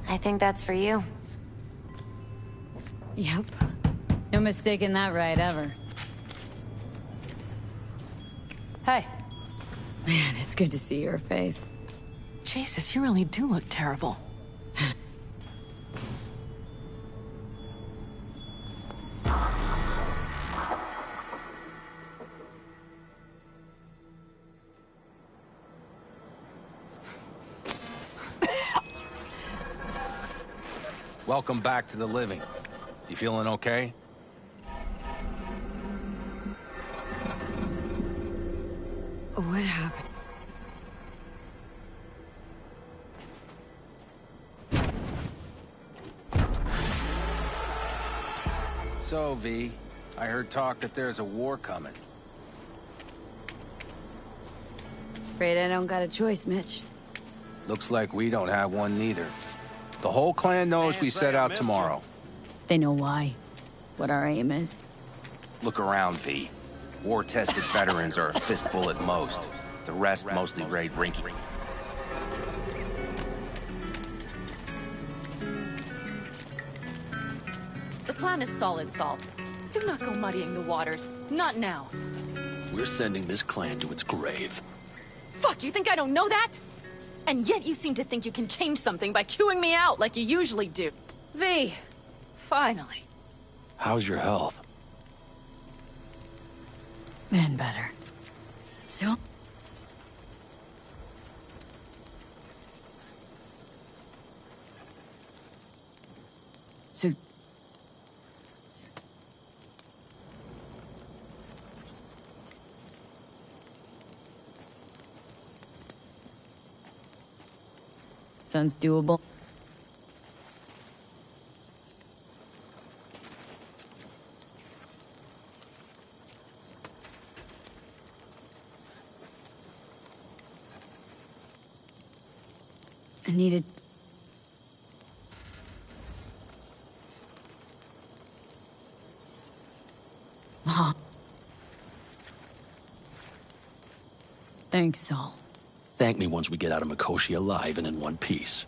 R: I think that's for you.
A: Yep. No mistaking that ride ever.
Q: Hey.
A: Man, it's good to see your face.
Q: Jesus, you really do look terrible.
D: welcome back to the living. You feeling okay?
A: What happened?
D: So, V, I heard talk that there's a war coming.
A: Afraid I don't got a choice, Mitch.
D: Looks like we don't have one neither. The whole clan knows we set out tomorrow.
A: They know why. What our aim is.
D: Look around, V. War-tested veterans are a fistful at most. The rest mostly raid rinky.
E: The plan is solid, Saul. Do not go muddying the waters. Not now.
W: We're sending this clan to its grave.
E: Fuck, you think I don't know that? And yet you seem to think you can change something by chewing me out like you usually do. V, finally.
W: How's your health?
A: Been better. So? Sounds doable. I needed... Mom. Thanks, Saul.
W: Thank me once we get out of Mikoshi alive and in one piece.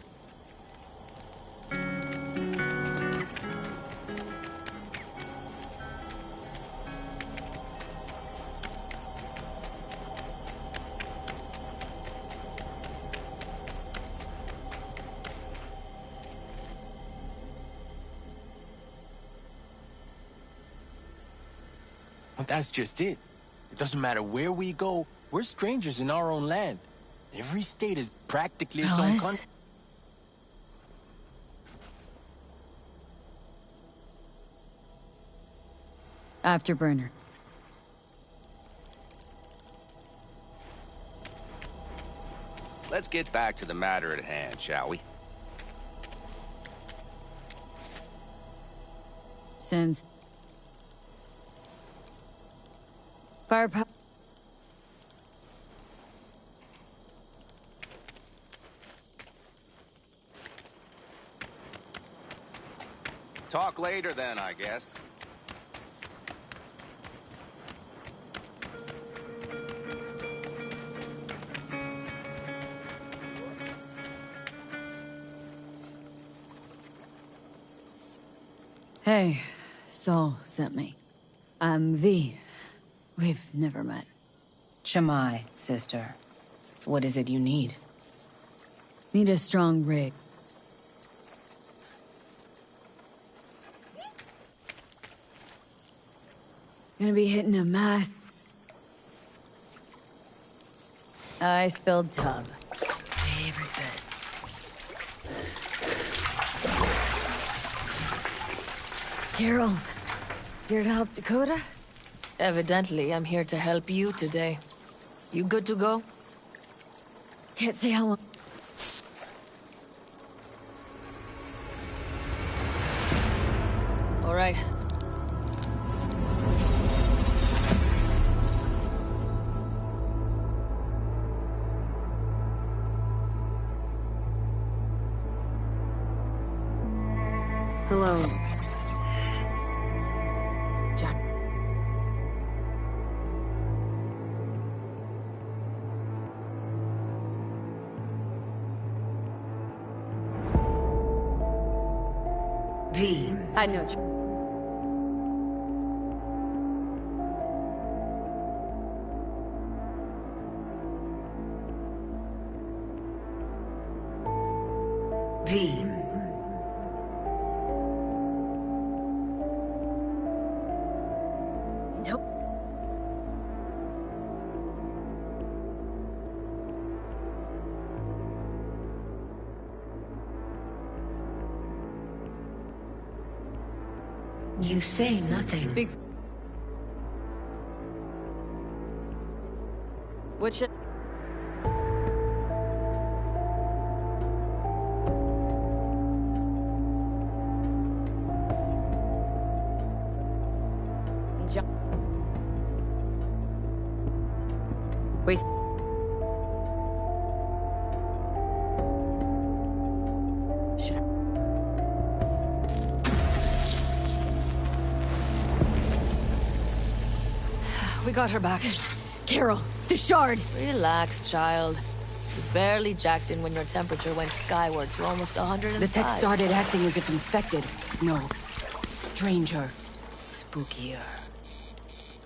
O: But that's just it. It doesn't matter where we go, we're strangers in our own land. Every state is practically its own country.
A: Afterburner.
D: Let's get back to the matter at hand, shall we?
A: Since... Firepower...
D: Talk later then, I guess.
A: Hey, Saul sent me. I'm V. We've never met.
Q: Shamai, sister. What is it you need?
A: Need a strong rig. Gonna be hitting a mass... ice-filled tub. Favorite bit. Carol, here to help Dakota?
X: Evidently, I'm here to help you today. You good to go?
A: Can't say how long.
X: All right.
A: Hello. Jack.
X: V.
A: I know.
X: V.
A: Nope.
V: You say nothing.
A: Speak. What should... Wait. Should I...
X: We got her back.
A: Carol, the shard!
X: Relax, child. You barely jacked in when your temperature went skyward to almost 105.
Q: The tech started acting as if infected. No. Stranger. Spookier.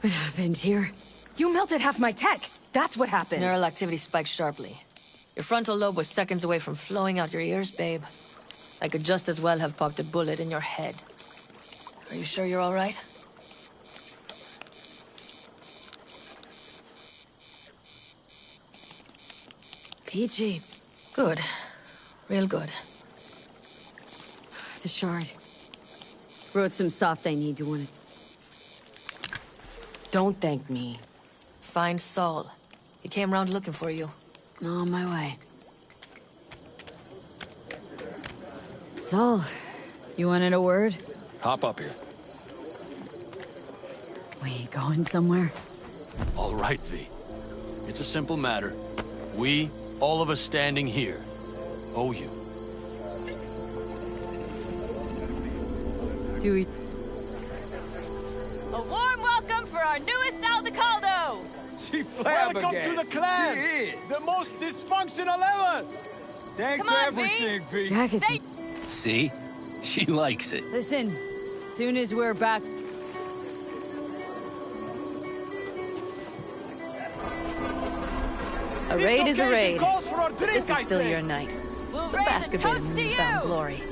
A: What happened here?
Q: You melted half my tech! That's what happened!
X: Neural activity spiked sharply. Your frontal lobe was seconds away from flowing out your ears, babe. I could just as well have popped a bullet in your head. Are you sure you're all right?
A: Peachy.
X: Good. Real good.
A: The shard. Wrote some soft I need. You want it?
Q: Don't thank me.
X: Find Saul. He came round looking for you.
A: On my way. Saul, you wanted a word?
W: Hop up here.
A: We going somewhere?
W: All right, V. It's a simple matter. We, all of us standing here, owe you.
A: Do we...
E: A warm welcome for our newest Aldecaldo!
F: Welcome to the clan! The most dysfunctional ever! Thanks
E: Come
F: for
E: on,
F: everything, V.
A: Jackets.
W: See? She likes it.
A: Listen, soon as we're back...
E: A raid is a raid.
Q: This is still your night.
E: We'll
Q: Some
E: raise a
Q: basketball
E: toast to
Q: found
E: you!
Q: glory.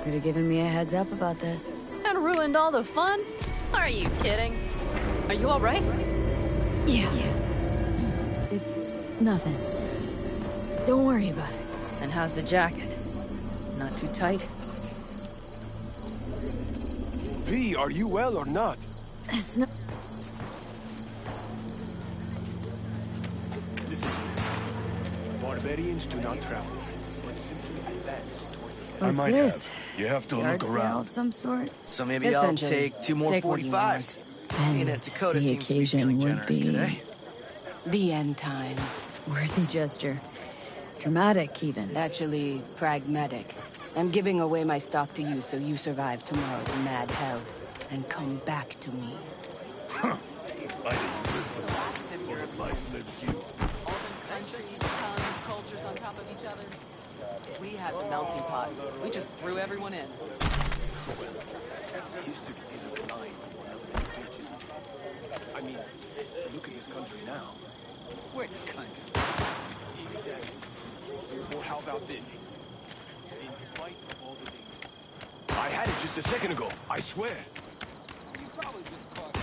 A: Could have given me a heads up about this.
E: And ruined all the fun? Are you kidding? Are you all right?
A: Yeah. It's nothing. Don't worry about it.
Q: And how's the jacket? Not too tight?
F: V, are you well or not?
A: It's not...
F: Listen, barbarians do not travel, but simply advance toward the...
A: What's this?
C: You have to
A: Yard
C: look
A: sale
C: around.
A: of some sort?
G: So maybe I'll
A: Essentially.
G: take 2 more
A: Take what you
G: 45s.
A: want.
G: Seeing
A: And
G: as Dakota
A: the
G: seems to be
A: occasion
G: feeling
A: would
G: generous
A: be...
G: today.
Q: The end times.
A: Worthy gesture. Dramatic, even.
Q: Actually, pragmatic. I'm giving away my stock to you so you survive tomorrow's mad hell. And come back to me.
C: Either you live the life, or the life lives you.
I: Cultures on top of each other. We had the melting pot. We just threw everyone in.
F: History isn't blind to one of the pages. I mean, look at this country now.
I: Which country?
F: Exactly. Or how about this? In spite of all the danger. I had it just a second ago, I swear.
I: You probably just caught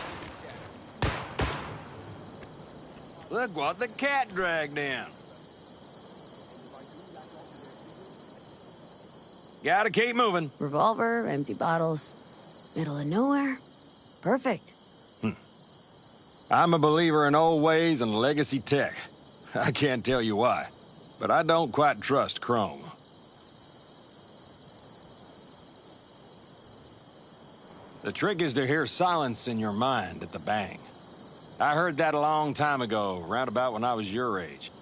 W: Look what the cat dragged in. Gotta keep moving.
A: Revolver, empty bottles. Middle of nowhere. Perfect.
W: I'm a believer in old ways and legacy tech. I can't tell you why, but I don't quite trust Chrome. The trick is to hear silence in your mind at the bang. I heard that a long time ago, round about when I was your age.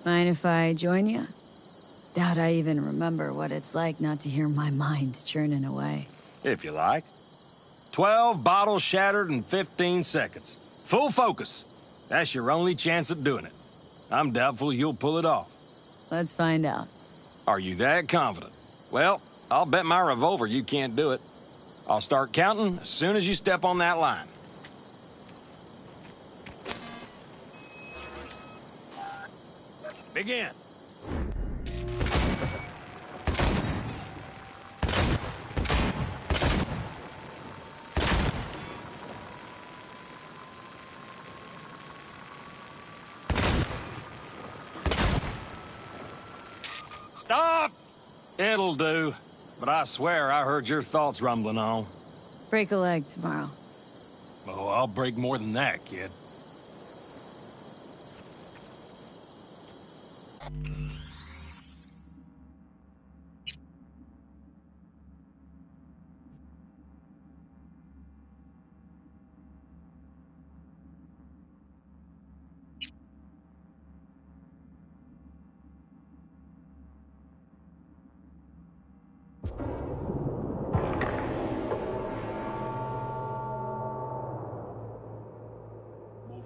A: Mind if I join you? Doubt I even remember what it's like not to hear my mind churning away.
W: If you like. 12 bottles shattered in 15 seconds. Full focus. That's your only chance at doing it. I'm doubtful you'll pull it off.
A: Let's find out.
W: Are you that confident? Well, I'll bet my revolver you can't do it. I'll start counting as soon as you step on that line. Begin. Stop! It'll do. but I swear I heard your thoughts rumbling on.
A: Break a leg tomorrow.
W: Oh, I'll break more than that, kid.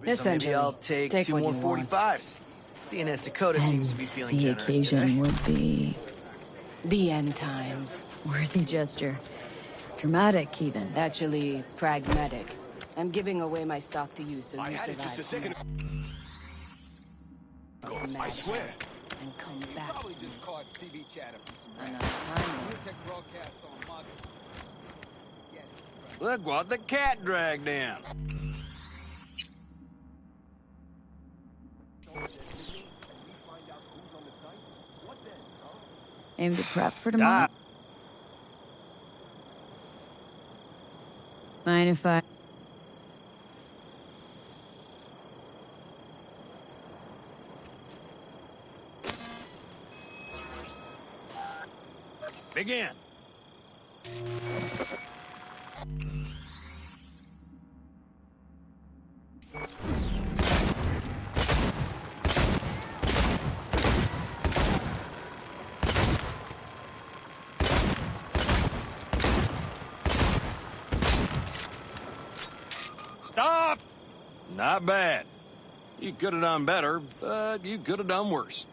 Q: This
G: Maybe I'll take
Q: Take
G: two
Q: what
G: more
Q: you want.
G: 45s. Seeing as Dakota seems to be feeling
A: The
G: generous
A: occasion
G: today.
A: would be
Q: The end times.
A: worthy gesture. Dramatic, even.
Q: Actually, pragmatic. I'm giving away my stock to you so you
F: I had it
Q: survive.
F: just a second ago. I swear.
Q: And come back.
F: Probably just caught CB chatter from some
Q: Another time.
F: broadcasts on Moscow.
W: Look what the cat dragged in.
A: Aim to prep for tomorrow. Mind if I...
W: Begin. Stop! Not bad. You could have done better, but you could have done worse.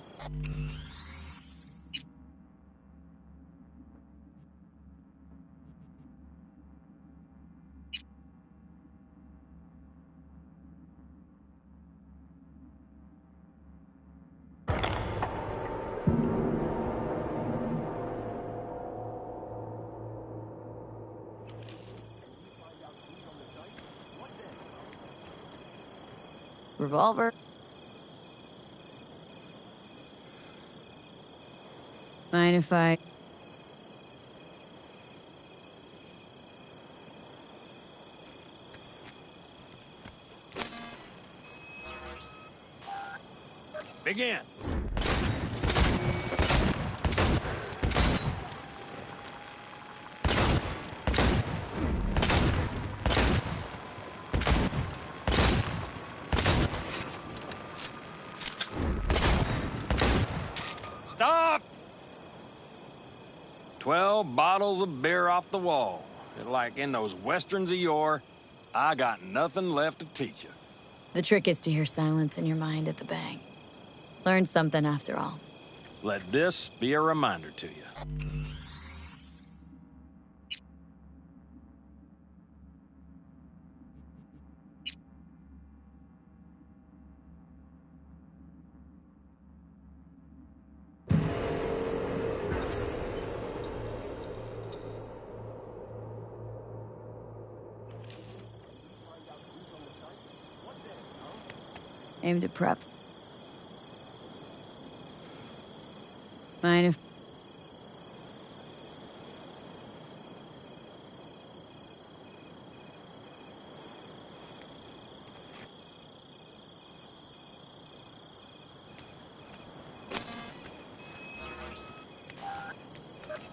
A: Revolver. Mind if I...
W: Begin. Stop! 12 bottles of beer off the wall. And like in those westerns of yore, I got nothing left to teach you.
A: The trick is to hear silence in your mind at the bang. Learn something after all.
W: Let this be a reminder to you.
A: Aim to prep. Mind if...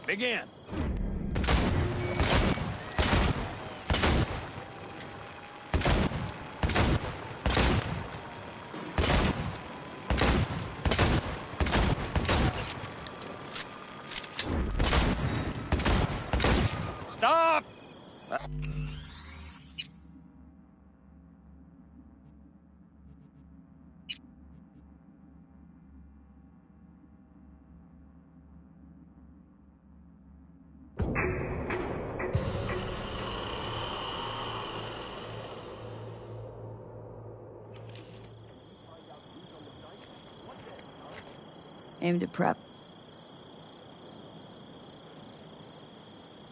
W: Begin. Stop!
A: Aim to prep.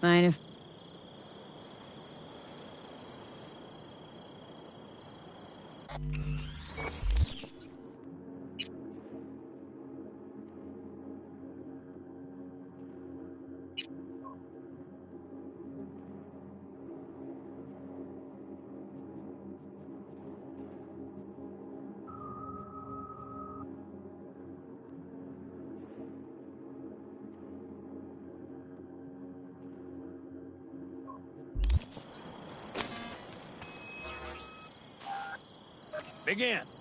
A: Mind if...
W: Begin.